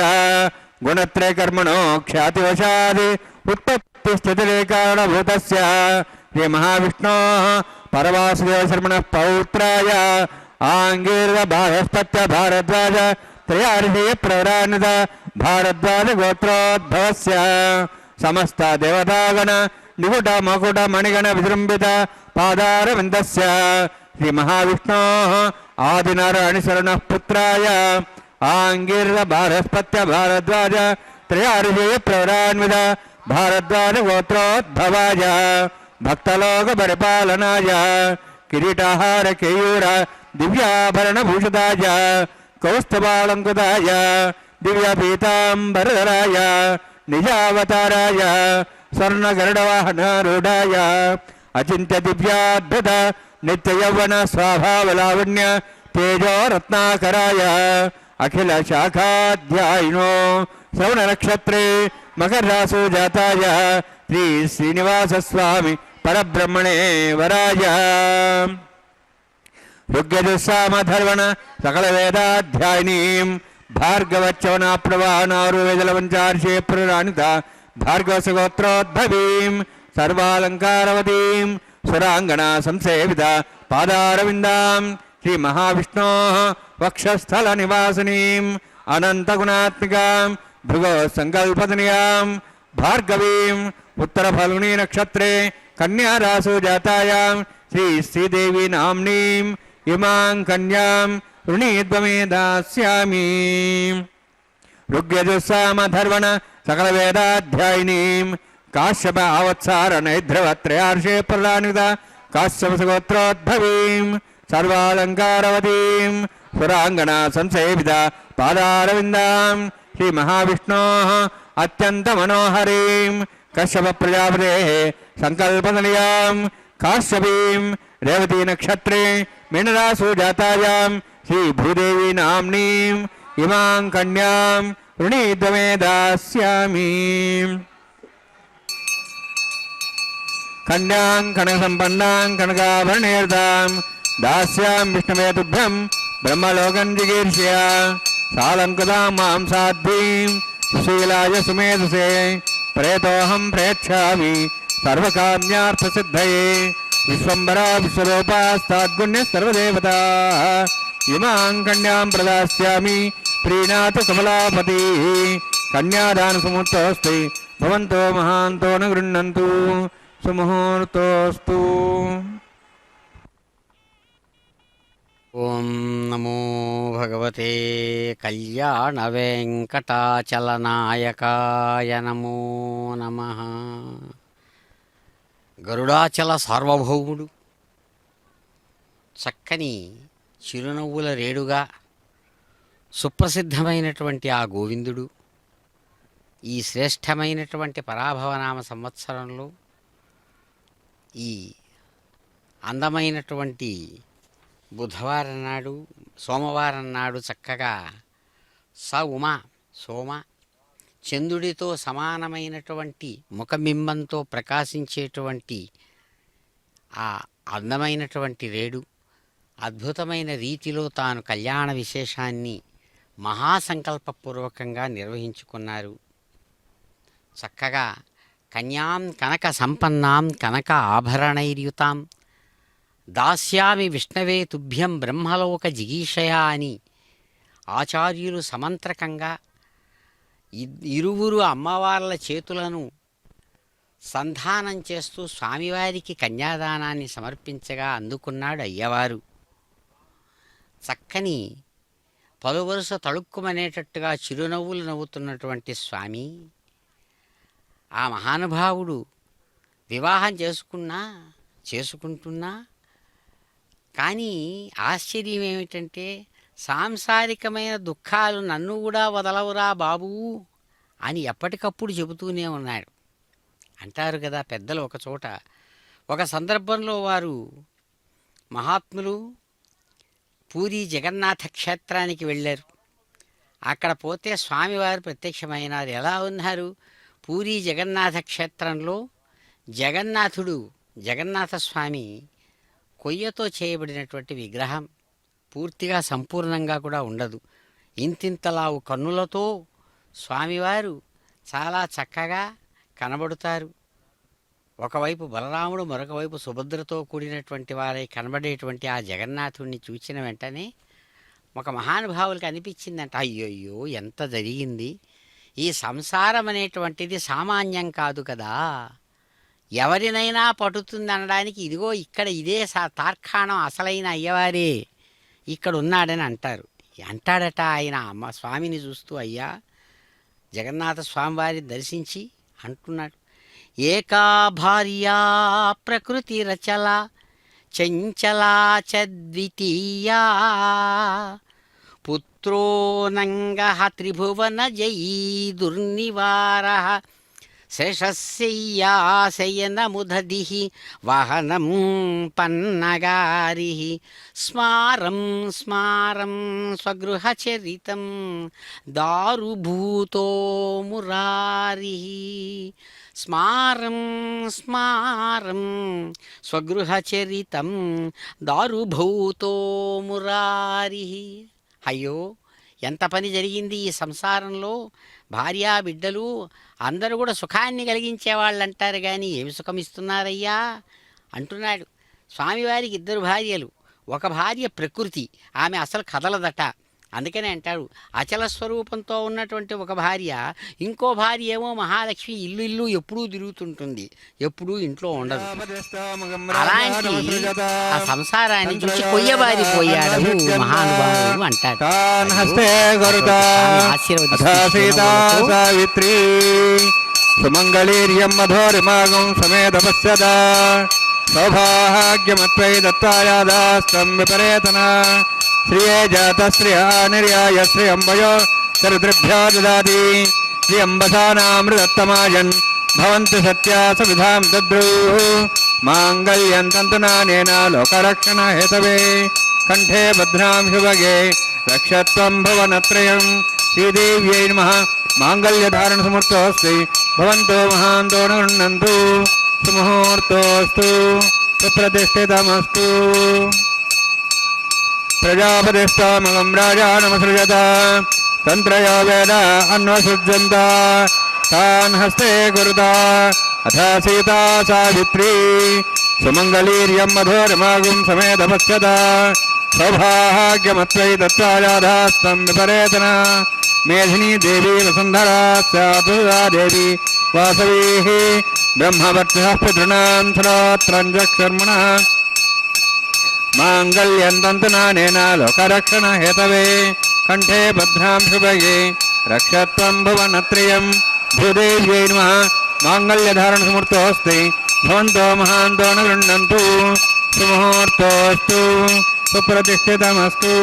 गुणत्रयकर्मणो ख्यातिवशादि उत्पत्ति उत्पत्तिस्थितिकारणभूतस्य श्रीमहाविष्णोः परवासुदेवशर्मणः पौत्राय आङ्गीरबाहस्पत्य भारद्वाज त्रयार्षिप्रवरान्वित भारद्वाजगोत्रोद्भवस्य समस्त देवतागण निकुट मकुट मणिगण विजृम्भित पादारविन्दस्य श्रीमहाविष्णोः आदिनारायणशरणः पुत्राय आङ्गीरबाहस्पत्य भारद्वाज त्रयार्षिप्रवरान्वित भारद्वाजगोत्रोद्भवाय भक्तलोकपरिपालनाय किरीटाहार केयूर दिव्याभरणभूषिताय कौस्तुभालङ्कृताय दिव्यपीताम्बरधराय निजावताराय स्वर्णगरुडवाहनारूढाय अचिन्त्य दिव्याद्भुत नित्ययौवन स्वाभावलावण्य तेजो रत्नाकराय अखिल शाखाध्यायिनो श्रवणनक्षत्रे मकररासु जाताय श्री श्रीनिवासस्वामी परब्रह्मणे वराय ऋग्यजुस्सामधर्वण सकलवेदाध्यायिनीं भार्गवच्चवनाप्लवानारुवेदलवञ्चार्षे प्रराणिता भार्गवसगोत्रोद्भवीं सर्वालङ्कारवतीं सुराङ्गना संसेविता पादारविन्दां श्रीमहाविष्णोः वक्षस्थलनिवासिनीम् अनन्तगुणात्मिकां भृगो सङ्कल्पतनयां भार्गवीं उत्तरफल्गुनी नक्षत्रे कन्यारासु जातायां श्री श्रीदेवी नाम्नीं इमां कन्यां ऋणीद्वमे दास्यामि ऋग्यजुस्सामधर्वण सकलवेदाध्यायिनीं काश्यप आवत्सारणैध्रवत्रयार्षे प्रलान्विता काश्यपसगोत्रोद्भवीं सर्वालङ्कारवतीं सुराङ्गना संसेविता पादारविन्दां श्रीमहाविष्णोः अत्यन्तमनोहरीं कश्यपप्रजापतेः सङ्कल्पतनयां काश्यपीं रेवती नक्षत्रे मीनरासु जातायां श्रीभूदेवी नाम्नीं इमां कन्यां ऋणीद्वमे दास्यामि कन्यां कनकसम्पन्नां कनकाभरणेर्दां दास्यां विष्णवे तुभ्यं ब्रह्मलोकं जिगीर्ष्य सालङ्कृतां मां साध्वीं सुशीलाय सुमेधसे प्रेतोऽहं प्रेक्षामि सर्वकाम्यार्थसिद्धये विश्वम्बरा विश्वरूपास्ताद्गुण्यः सर्वदेवताः इमां कन्यां प्रदास्यामि प्रीणातु कमलापतिः कन्यादानसमुहूर्तोऽस्ति भवन्तो महान्तो न गृह्णन्तु सुमुहूर्तोऽस्तु ఓం నమో భగవతే కళ్యాణవేంకటాచలనాయకాయ నమో నమః. గరుడాచల సార్వభౌముడు చక్కని చిరునవ్వుల రేడుగా సుప్రసిద్ధమైనటువంటి ఆ గోవిందుడు ఈ శ్రేష్టమైనటువంటి పరాభవనామ సంవత్సరంలో ఈ అందమైనటువంటి బుధవారం నాడు సోమవారం నాడు చక్కగా సోమ చంద్రుడితో సమానమైనటువంటి ముఖబింబంతో ప్రకాశించేటువంటి ఆ అందమైనటువంటి రేడు అద్భుతమైన రీతిలో తాను కళ్యాణ విశేషాన్ని మహాసంకల్పపూర్వకంగా నిర్వహించుకున్నారు. చక్కగా కన్యాం కనక సంపన్నాం కనక ఆభరణైర్యుతాం దాస్యామి విష్ణవే తుభ్యం బ్రహ్మలోక జిగీషయా అని ఆచార్యులు సమంత్రకంగా ఇరువురు అమ్మవార్ల చేతులను సంధానం చేస్తూ స్వామివారికి కన్యాదానాన్ని సమర్పించగా అందుకున్నాడు అయ్యవారు. చక్కని పలువరుస తళుక్కుమనేటట్టుగా చిరునవ్వులు నవ్వుతున్నటువంటి స్వామి ఆ మహానుభావుడు వివాహం చేసుకుంటున్నా కానీ ఆశ్చర్యం ఏమిటంటే సాంసారికమైన దుఃఖాలు నన్ను కూడా వదలవురా బాబూ అని ఎప్పటికప్పుడు చెబుతూనే ఉన్నాడు. అంటారు కదా పెద్దలు ఒకచోట. ఒక సందర్భంలో వారు మహాత్ములు పూరీ జగన్నాథ క్షేత్రానికి వెళ్ళారు. అక్కడ పోతే స్వామివారు ప్రత్యక్షమైనారు. ఎలా ఉన్నారు? పూరీ జగన్నాథ క్షేత్రంలో జగన్నాథ స్వామి కొయ్యతో చేయబడినటువంటి విగ్రహం, పూర్తిగా సంపూర్ణంగా కూడా ఉండదు. ఇంతింతలావు కన్నులతో స్వామివారు చాలా చక్కగా కనబడుతారు. ఒకవైపు బలరాముడు, మరొక వైపు సుభద్రతో కూడినటువంటి వారై కనబడేటువంటి ఆ జగన్నాథుడిని చూసిన వెంటనే ఒక మహానుభావులకి అనిపించిందంట, అయ్యయ్యో ఎంత జరిగింది, ఈ సంసారం అనేటువంటిది సామాన్యం కాదు కదా, ఎవరినైనా పట్టుతుంది అనడానికి ఇదిగో ఇక్కడ ఇదే తార్కాణం అసలైన అయ్యవారే ఇక్కడ ఉన్నాడని అంటారు. అంటాడట ఆయన స్వామిని చూస్తూ, అయ్యా జగన్నాథ స్వామివారిని దర్శించి అంటున్నాడు, ఏకా భార్యా ప్రకృతి రచల చంచలా చ ద్వితీయా పుత్రో నంగః త్రిభువన జయీ దుర్నివారః శేషశయ్యాశయనముదధిః వాహనం పన్నగారిః స్మారం స్మారం స్వగృహచరితం దారుభూతో మురారిః. స్మారం స్మారం స్వగృహచరితం దారుభూతో మురారిః. అయ్యో ఎంత పని జరిగింది ఈ సంసారంలో, భార్యా బిడ్డలు అందరూ కూడా సుఖాన్ని కలిగించేవాళ్ళు అంటారు, కానీ ఏమి సుఖం ఇస్తున్నారయ్యా అంటున్నాడు. స్వామివారికి 2 భార్యలు, ఒక భార్య ప్రకృతి, ఆమె అసలు కదలదట, అందుకనే అంటాడు అచల స్వరూపంతో ఉన్నటువంటి ఒక భార్య, ఇంకో భార్య ఏమో మహాలక్ష్మి, ఇల్లు ఇల్లు ఎప్పుడూ తిరుగుతుంటుంది, ఎప్పుడూ ఇంట్లో ఉండదు. అలాంటి ఆ సంసారాన్ని చూసి కొయ్యబారిపోయాడు మహానుభావుడు అంటాడు. సావిత్రి సుమంగళీర్యం మధోరిమాగం సమేత పశ్యదా సౌభాగ్యమత్వై దత్తాయాదాస్తం విపరేతన శ్రియే జాత శ్రియ నిర్యాయ శ్రియంబయో చరిద్రభ్యో దదాతి శ్రియంబసానామృతత్తమాయన్ భవంతి సత్యా సవిధాం దద్రూః మాంగళ్యం తంతునానేన లోకరక్షణ హేతవే కంఠే భద్రాం శుభగే రక్షత్వం భువనత్రయం. శ్రీదేవ్యై నమః. మాంగళ్యధారణ సమర్థోస్తి భవంతో మహాంతో గృహ్ణन्तు సుముహూర్తోస్తు సుప్రతిష్ఠితమస్తు. ప్రజాపతిస్తామగం రాజానమసృజత తంత్రయో వేద అన్వసృజ్యంత తాన్ హస్తే కురుతా అథ సీతా సావిత్రీ సుమంగళీర్యం మధోరమాగుం సమేత పశ్యత సౌభాగ్యమత్వై దత్తాయాదాస్తం విపరేతన మేధినీ దేవీ వసుంధరా స్యాతుదా దేవి వాసవీః బ్రహ్మవర్చః పితॄణాం శ్రోత్రం చక్షుర్మణః మాంగళ్యం తంతునానేన లోకరక్షణ హేతవే కంఠే భద్రాం శుభగే రక్షత్వం భువనత్రయం. భూదేవ్యై నమః. మాంగళ్యధారణ సమర్థోస్తి భవంతో మహాంతో గృహ్ణन्तు సుముహూర్తోస్తు సుప్రతిష్ఠితమస్తు.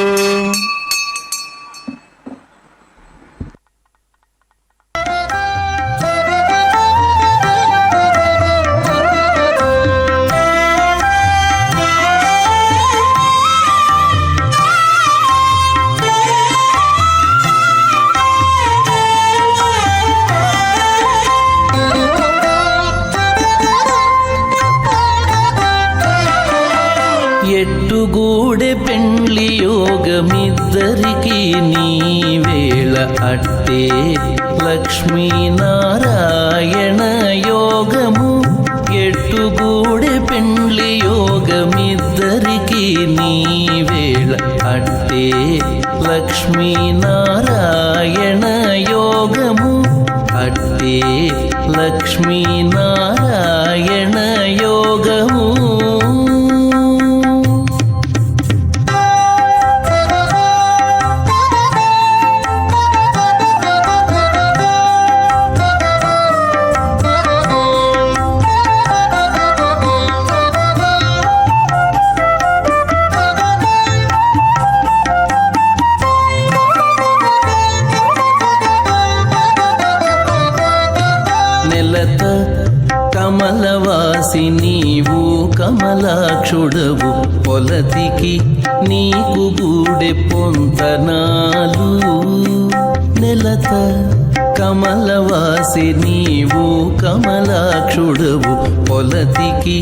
ఎట్టుగూడె పెండ్లి యోగమిద్దరికి నీ వేళ అట్టే లక్ష్మీనారాయణ యోగము. ఎట్టుగూడె పెండ్లి యోగమిద్దరికి నీ వేళ అట్టే లక్ష్మీనారాయణ యోగము. అట్టే లక్ష్మీనారాయణ యోగము. నెలత కమలవాసి నీవు కమలాక్షుడవు పొలతికి నీకు గూడె పొంతనాలు. నెలత కమలవాసి నీవు కమలాక్షుడవు పొలతికి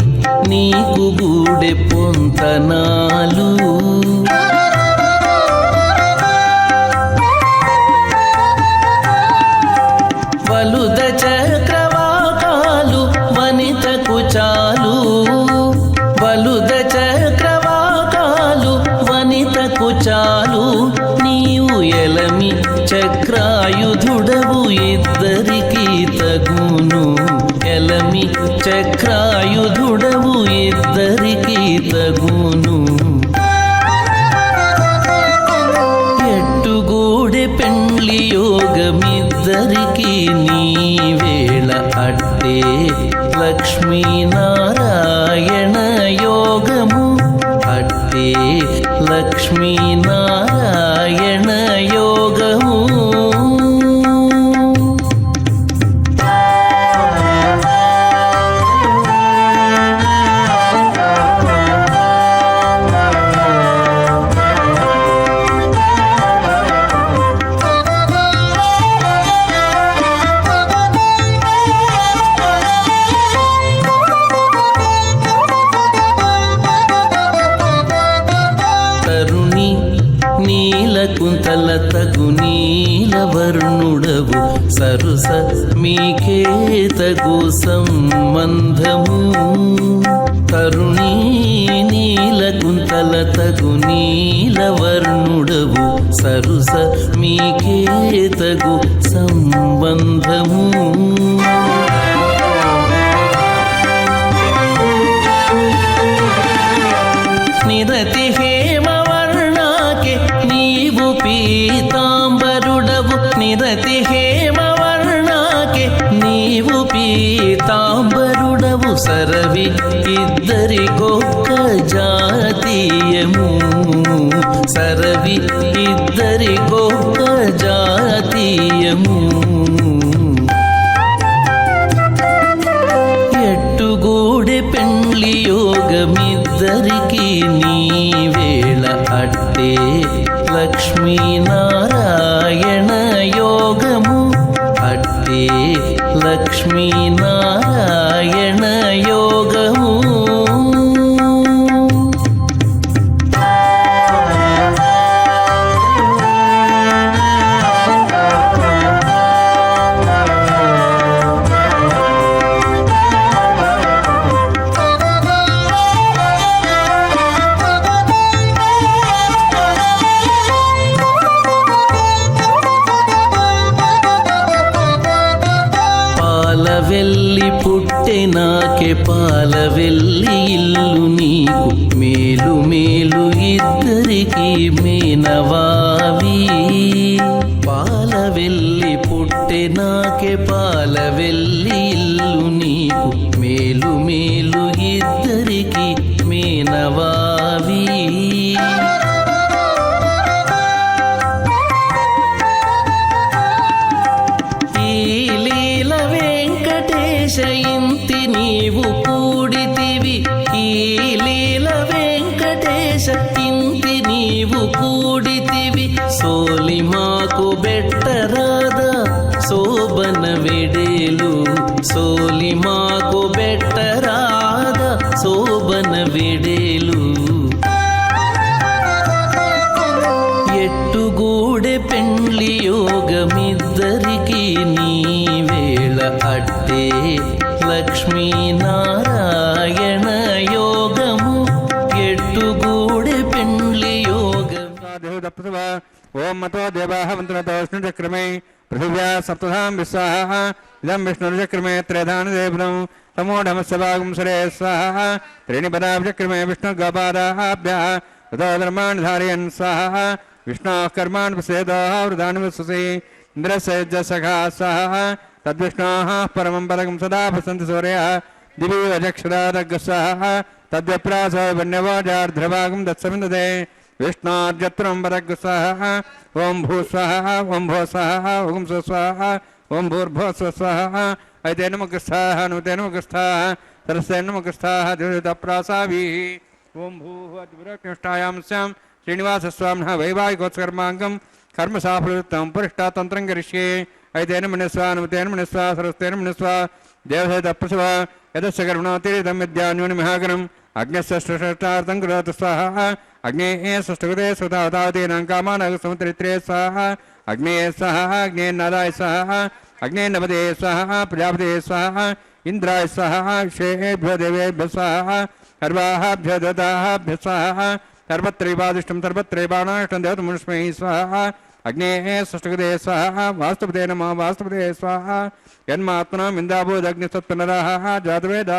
నీకు గూడె పొంతనాలు. వలుద చక్రవాకాలు వనితకు చక్రాయుధుడవు ఇద్దరికి తగును ఎట్టుగూడె పెండ్లి యోగమిద్దరికి నీ వేళ అట్టే లక్ష్మీనారాయణ యోగము అట్టే లక్ష్మీనారాయణ యోగము కుంతల తగు నీలవర్ణుడవు సరుస మీకే తగు సంబంధము తరుణీ నీల కుంతల తగు నీలవర్ణుడవు సరుస మీకే తగు సంబంధము నిరతి హేమవర్ణాకే నీవు పీతాంబరుడవు నిరతి హేమవర్ణాకే నీవు పీతాంబరుడవు సరవి ఇద్దరికొక్క జాతీయము సరవి ఇద్దరికొక్క జాతీయము ఎట్టుగూడె పెండ్లి యోగమిద్దరికి నీ వేళ అట్టే లక్ష్మీనారాయణ యోగము అట్టే లక్ష్మీనారాయణ యోగము పాలవెల్లి పుట్టెనాకే పాలవెల్లి ఇల్లు నీకు మేలు మేలు ఇద్దరికి మేనవావి పాలవెల్లి పుట్టెనాకే పాలవెల్లి ఇల్లు నీకు మేలు మేలు ఇద్దరికి మేనవావి ఇంతి నీవు కూడితివి ఈ లీల వెంకటేశ ఇంతి నీవు కూడితివి సోలి మాకు బెట్టరాదా శోభన వెడేలు సోలి మాకు బెట్టరాదా శోభన వెడేలు ఎట్టుగూడె పెండ్లి యోగమిద్దరికి నీ వేళ అట్టే లక్ష్మీనారాయణ యోగము ఎట్టుగూడె పెండ్లి యోగం ఓం మతో దేవాః మంత్రతో విష్ణుచక్రమే పృథివ్యా సప్తధాం విశ్వాః ఇదం విష్ణుర్చక్రమే త్రేధాని దేవనం తమోఢమస్సభాగం సరే స్వాహ త్రీణి పదాభిచక్రమే విష్ణుర్గపాదాభ్యः తతో ధర్మాణి ధారయన్ స్వాహ విష్ణోః కర్మాణి ప్రసేదోః వృధాని విశ్వసి ఇంద్రస్య సఖా స్వాహ తద్విష్ణోః పరమం పదకం సదా ప్రసంతి సూర్యः దివివచక్షురాదగ్స్వాహ తద్వ్యప్రాసో వన్యవాజార్ధ్రభాగం దత్సమిందతే విష్ణోర్జత్రం పరగ్స్వాహ ఓం భూస్వాహ ఓం భోస్వాహ ఓం స్వాహ ఓం భూర్భోస్వాహ ఐతేన ముఖస్థాః నూతేన ముఖస్థాః సరస్సేన ముఖస్థాః దివితప్రాసాభిః ఓం భూః స్యాం శ్రీనివాసస్వామినः వైవాహికోత్సకర్మాంగం కర్మసాఫలృత్తం పురిష్టాతంత్రం కరిష్యే ఐతేన మనిస్వా నూతేన మనిస్వా సరస్సేన మనిస్వా దేవసేతప్రసవ యదస్య కర్మణోతిరితం విద్యాన్యోని మహాగణం అగ్నిస్య సృష్టార్థం కరోతు స్వాహ అగ్నేః సృష్టకృతే సుతావతావతీనాం కామానః సముద్రిత్రే స్వాహ అగ్నేయ స్వాహ అగ్నేయన్నాదాయ స్వాహ అగ్నేయనపదే స్వాహ ప్రజాపతే స్వాహ ఇంద్రాయ స్వాహ విశ్వేభ్యో దేవేభ్యో స్వాహ సర్వాభ్యో దేవతాభ్యో స్వాహ సర్వత్రైవాదిష్టం సర్వత్రైవాణాష్టం దేవతముష్మై స్వాహ अग्नेः सृष्टकृते स्वाहा वास्तुपते नमः वास्तुपते स्वाहा यन्मात्मनां इन्दाभूदग्निसत्पुनराः जातवेद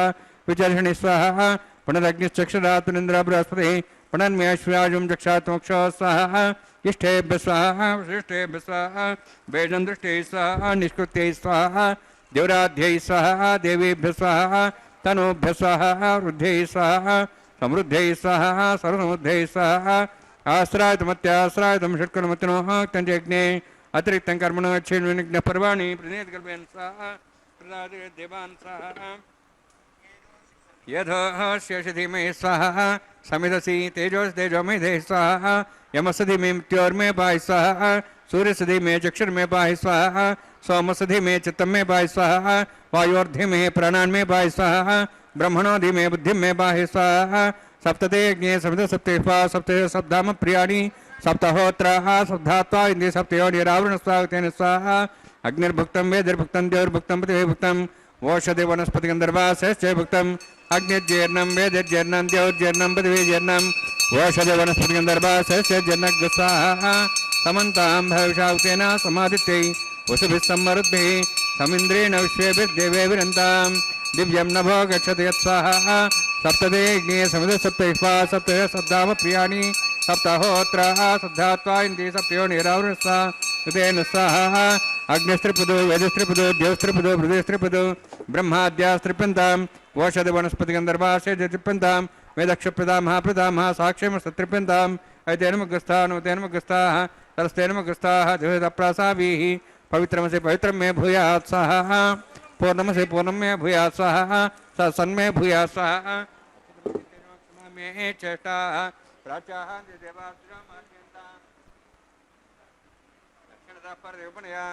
विचर्षणि स्वाहा पुनरग्निश्चक्षुरात्मनिन्द्र बृहस्पतिः पुनर्म्यश्व्याजुं चक्षात्मक्षः स्वाहा इष्टेभ्य स्वाहा श्रेष्ठेभ्य स्वाहा वेदन्दृष्टै स्वाहा निष्कृत्यै स्वाहा देवराध्यै स्वाहा देवीभ्य स्वाहा तनूभ्य स्वाहा वृद्ध्यै स्वाहा समृद्ध्यै स्वाहा सर्वसमुद्ध्यै स्वाहा आश्रायतमत्याश्रायतं षट्कर्मतिनोः तञ्जज्ञे अतिरिक्तं कर्मणो क्षेन्विघ्नपर्वाणि प्रणेतकल्पयन् स्वाहा प्रदादे देवान् स्वाहा यथोऽस्य धीमहि स्वाहा समिधसि तेजोमेधे स्वाहा यमस्य धीमहि मृत्योर्मे पाहि स्वाहा सूर्यस्य धीमहि चक्षुर्मे पाहि स्वाहा सोमस्य धीमहि चित्तं मे पाहि स्वाहा वायोर्धीमहि प्राणान्मे पाहि स्वाहा ब्रह्मणो धीमहि बुद्धिं मे पाहि स्वाहा सप्तते यज्ञे सप्त सप्तेष्वा सप्त सप्ताम प्रियाणि सप्तहोत्राः सप्तात्वा इन्द्रिय सप्तयोनिरावृण स्वागतेन स्वाहा अग्निर्भुक्तं वेदिर्भुक्तं देवैर्भुक्तं पृथिवीर्भुक्तं ओषधि वनस्पति गन्धर्वाश्च भुक्तम् अग्निर्जीर्णं वेदिर्जीर्णं देवोर्जीर्णं पृथिवीर्जीर्णं ओषधि वनस्पति गन्धर्वाश्च जीर्णग् स्वाहा समन्तां भविषावतेन समादित्यै वसुभिः सम्मरुद्भिः समिन्द्रेण विश्वेभिर्देवैर्विरन्तां दिव्यं नभो गच्छति यत्स्वाहा सप्तदे यज्ञे समिध सप्तैष्वा सप्त सप्ताम प्रियाणि सप्ताहोत्राः सप्तात्वा इन्द्रिय सप्तयोनिरावृणस्वा कृतेन स्वाहा अग्निस्त्रिपदो वेदस्त्रिपदो देवस्त्रिपदो हृदयस्त्रिपदो ब्रह्माद्यास्त्रिप्यन्तां ओषधि वनस्पति गन्धर्वाश्चर्यत्रिप्यन्तां वेदक्षप्रदा महाप्रदामः साक्ष्यमस्तत्रिप्यन्तां ऐतेनमुग्रस्ताः तरस्तेनमुग्रस्ताः देवदप्रासाभिः पवित्रमसि पवित्रं मे भूयात् स्वाहा पूर्णमसि पूर्णं मे भूयात् स्वाहा सन्मे भूयात् स्वाहा मे चेष्टाः प्राच्याः देवार्जुनमार्यन्तां दक्षिणतः परदेवपणया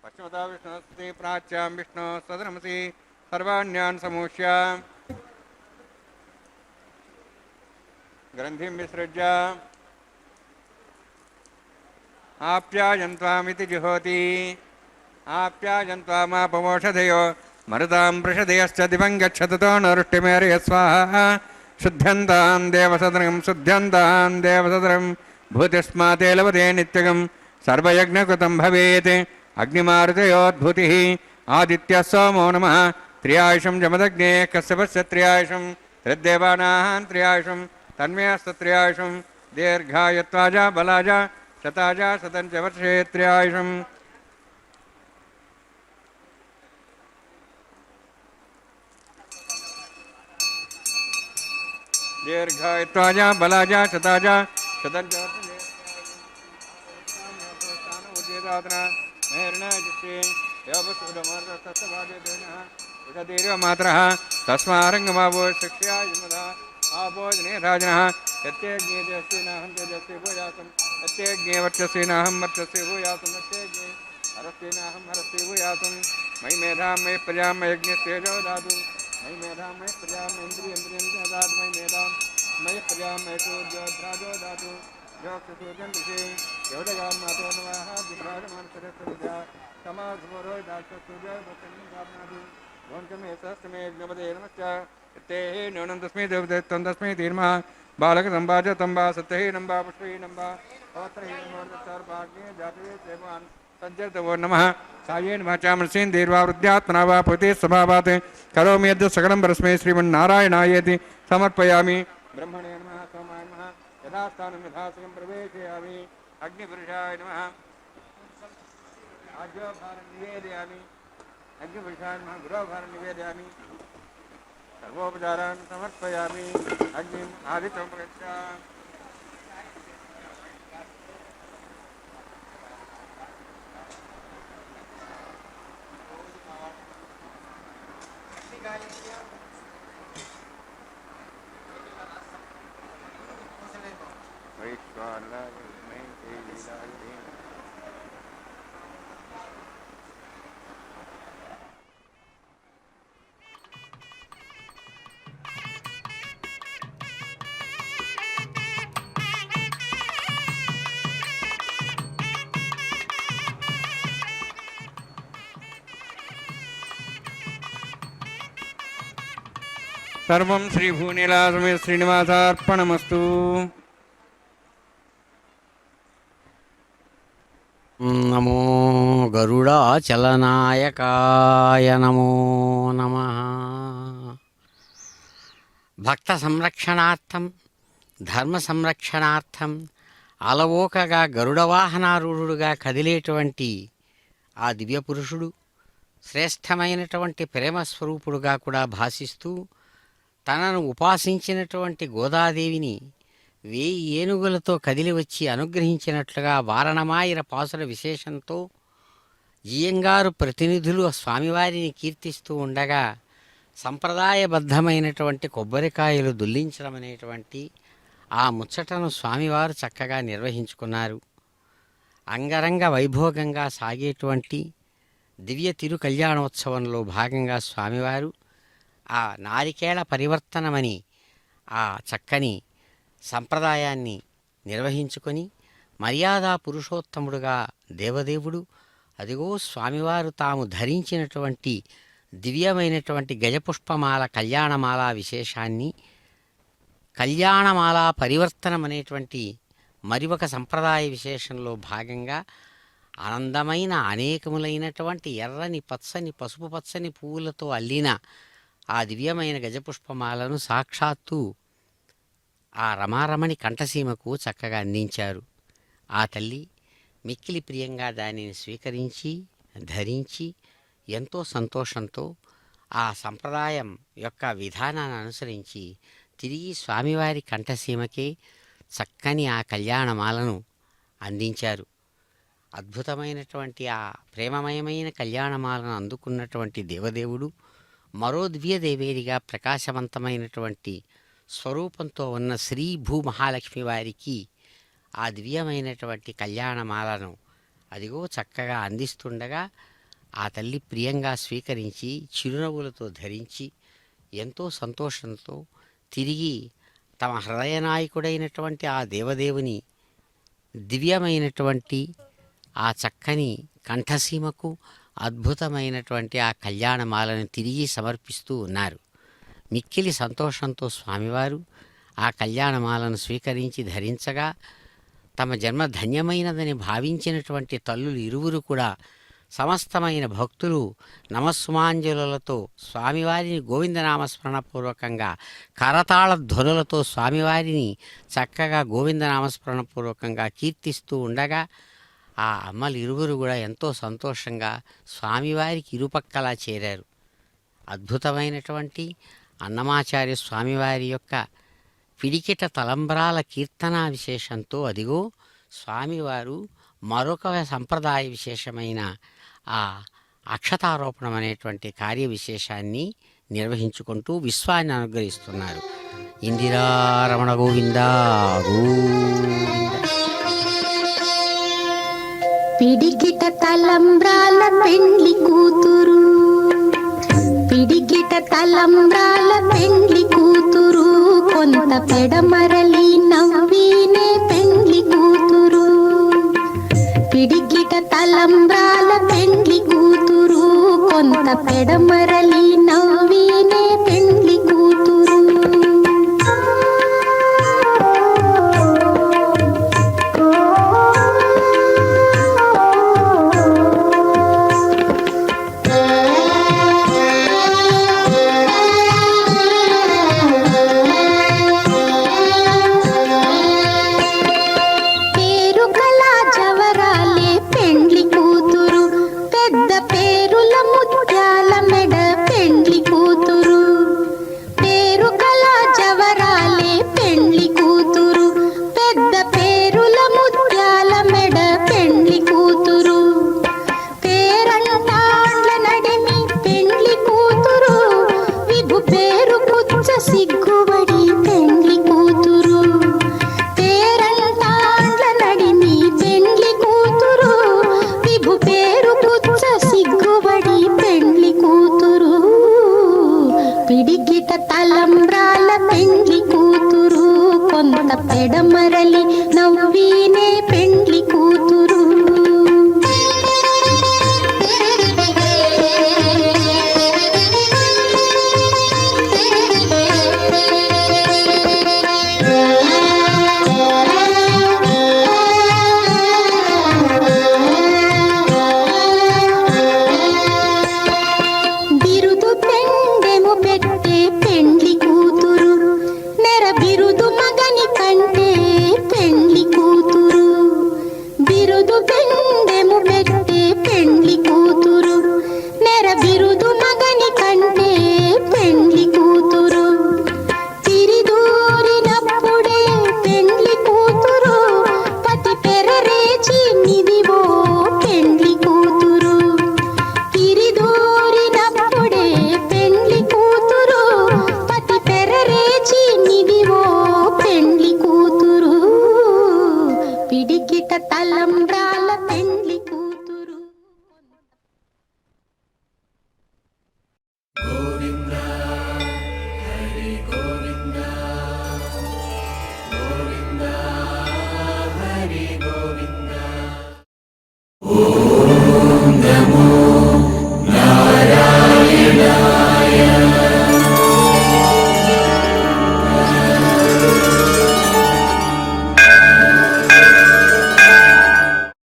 पश्चिमतः विष्णुस्मृति प्राच्यां विष्णु सदनमसि सर्वाण्यान् समूष्य ग्रन्थिं विसृज्य आप्यायन्त्वामिति जुहोति आप्यायन्त्वामापमोषधयो मरुतां वृषधयश्च दिवं गच्छततो नरुष्टिमेरय स्वाहा शुद्ध्यन्तां देवसदरं भूतिस्माते लभते नित्यगं सर्वयज्ञकृतं भवेत् अग्निमारुतयोद्भूतिः आदित्यः सोमो नमः त्र्यायुषं जमदग्ने कश्यपस्य त्र्यायुषं त्रिदेवानां त्र्यायुषं तन्मेऽस्तत्र्यायुषं दीर्घायत्वाजा बलाजा शताजा शतञ्च वर्षे त्र्यायुषं दीर्घायत्वाजा बलाजा शताजा शतञ्च वर्षे मात्रः तस्मारङ्गमावो शिक्ष्या युमदा आभोजने राजनः यत्यज्ञे तेजस्विनाहं तेजस्वी भूयासं यत्यज्ञे वर्चस्विनाहं वर्चस्वी भूयासं यत्यज्ञे हरस्विनाहं हरस्वी भूयासं मयि मेधां मयि प्रजां मयि यज्ञस्तेजो दातु मयि मेधां मयि प्रजां इन्द्रियन्द्रियं च दातु मयि मेधां मयि प्रजां मयि सूर्योद्राजो दातु योक्षसूर्यं ऋषि योदगान् मातो नमः दिग्राजमानसरस्वविद्या समासुरो दाक्षसूर्य भक्तिं प्राप्नोतु भवन्तमे सहस्रमे यज्ञपदे नमश्च ते न्यूनं तस्मै देवदत्तं तस्मै धीर्मः बालकदम्बा च तम्बा सत्यहि नम्बा पुष्पहि नम्बा पवत्रहि नमोर्दत्तर्भाग्ये जातवे देवान् सज्जतवो नमः सायेन वाचामनसेन दीर्वा वृद्ध्यात्मना वा पुते स्वभावात् करोमि यद् सकलं परस्मै श्रीमन्नारायणायेति समर्पयामि ब्रह्मणे नमः सोमाय नमः यथास्थानं यथासकं प्रवेशयामि अग्निपुरुषाय नमः आज्योभारं निवेदयामि अग्निपुरुषाय नमः गुरोभारं निवेदयामि सर्वोपचारान् समर्पयामि अग्निम् आदितं प्रगच्छामि सर्वं श्रीभूनीलासमे श्रीनिवासार्पणमस्तु। నమో గరుడాచలనాయకాయ నమో నమః. భక్త సంరక్షణార్థం ధర్మ సంరక్షణార్థం అలవోకగా గరుడ వాహనారూఢుడుగా కదిలేటువంటి ఆ దివ్య పురుషుడు శ్రేష్టమైనటువంటి ప్రేమ స్వరూపుడుగా కూడా భాసిస్తూ తనను ఉపాసించినటువంటి గోదాదేవిని 1000 ఏనుగులతో కదిలి వచ్చి అనుగ్రహించినట్లుగా వారణమాయిర పాసుర విశేషంతో జియంగారు ప్రతినిధులు స్వామివారిని కీర్తిస్తూ ఉండగా సంప్రదాయబద్ధమైనటువంటి కొబ్బరికాయలు దుల్లించడం అనేటువంటి ఆ ముచ్చటను స్వామివారు చక్కగా నిర్వహించుకున్నారు. అంగరంగ వైభోగంగా సాగేటువంటి దివ్య తిరు కళ్యాణోత్సవంలో భాగంగా స్వామివారు ఆ నారికేళ పరివర్తనమని ఆ చక్కని సంప్రదాయాన్ని నిర్వహించుకొని మర్యాదా పురుషోత్తముడుగా దేవదేవుడు అదిగో స్వామివారు తాము ధరించినటువంటి దివ్యమైనటువంటి గజపుష్పమాల కళ్యాణమాల విశేషాన్ని కళ్యాణమాల పరివర్తనం అనేటువంటి మరి ఒక సంప్రదాయ విశేషంలో భాగంగా ఆనందమైన అనేకములైనటువంటి ఎర్రని పచ్చని పసుపు పచ్చని పువ్వులతో అల్లిన ఆ దివ్యమైన గజపుష్పమాలను సాక్షాత్తు ఆ రమారమణి కంఠసీమకు చక్కగా అందించారు. ఆ తల్లి మిక్కిలి ప్రియంగా దానిని స్వీకరించి ధరించి ఎంతో సంతోషంతో ఆ సంప్రదాయం యొక్క విధానాన్ని అనుసరించి తిరిగి స్వామివారి కంఠసీమకే చక్కని ఆ కళ్యాణమాలను అందించారు. అద్భుతమైనటువంటి ఆ ప్రేమమయమైన కళ్యాణమాలను అందుకున్నటువంటి దేవదేవుడు మరో దివ్యదేవేరిగా ప్రకాశవంతమైనటువంటి స్వరూపంతో ఉన్న శ్రీ భూమహాలక్ష్మి వారికి ఆ దివ్యమైనటువంటి కళ్యాణమాలను అదిగో చక్కగా అందిస్తుండగా ఆ తల్లి ప్రియంగా స్వీకరించి చిరునవ్వులతో ధరించి ఎంతో సంతోషంతో తిరిగి తమ హృదయనాయకుడైనటువంటి ఆ దేవదేవుని దివ్యమైనటువంటి ఆ చక్కని కంఠసీమకు అద్భుతమైనటువంటి ఆ కళ్యాణమాలను తిరిగి సమర్పిస్తూ ఉన్నారు. మిక్కిలి సంతోషంతో స్వామివారు ఆ కళ్యాణమాలను స్వీకరించి ధరించగా తమ జన్మ ధన్యమైనదని భావించినటువంటి తల్లులు ఇరువురు కూడా సమస్తమైన భక్తులు నమస్సుమాంజలులతో స్వామివారిని గోవిందనామస్మరణపూర్వకంగా కరతాళ ధ్వనులతో స్వామివారిని చక్కగా గోవిందనామస్మరణపూర్వకంగా కీర్తిస్తూ ఉండగా ఆ అమ్మలు ఇరువురు కూడా ఎంతో సంతోషంగా స్వామివారికి ఇరుపక్కలా చేరారు. అద్భుతమైనటువంటి అన్నమాచార్య స్వామివారి యొక్క పిడికిట తలంబ్రాల కీర్తనా విశేషంతో అదిగో స్వామివారు మరొక సంప్రదాయ విశేషమైన ఆ అక్షతారోపణం అనేటువంటి కార్య విశేషాన్ని నిర్వహించుకుంటూ విశ్వాన్ని అనుగ్రహిస్తున్నారు. ఇందిరారమణ గోవింద గోవింద. పిడికిట తలంబ్రాల పెండ్లి కూతురు, పిడికిట తలంబ్రాల పెండ్లి కూతురు, కొంత పెడమరలి నవ్వినే పెండ్లి కూతురు. పిడికిట తలంబ్రాల పెండ్లి కూతురు, కొంత పెడమరలి నవ్వినే పెండ్లి కూతురు. తలంబ్రాల పెండ్లి కూతురు, కొంత పెడమరలి నవ్వినే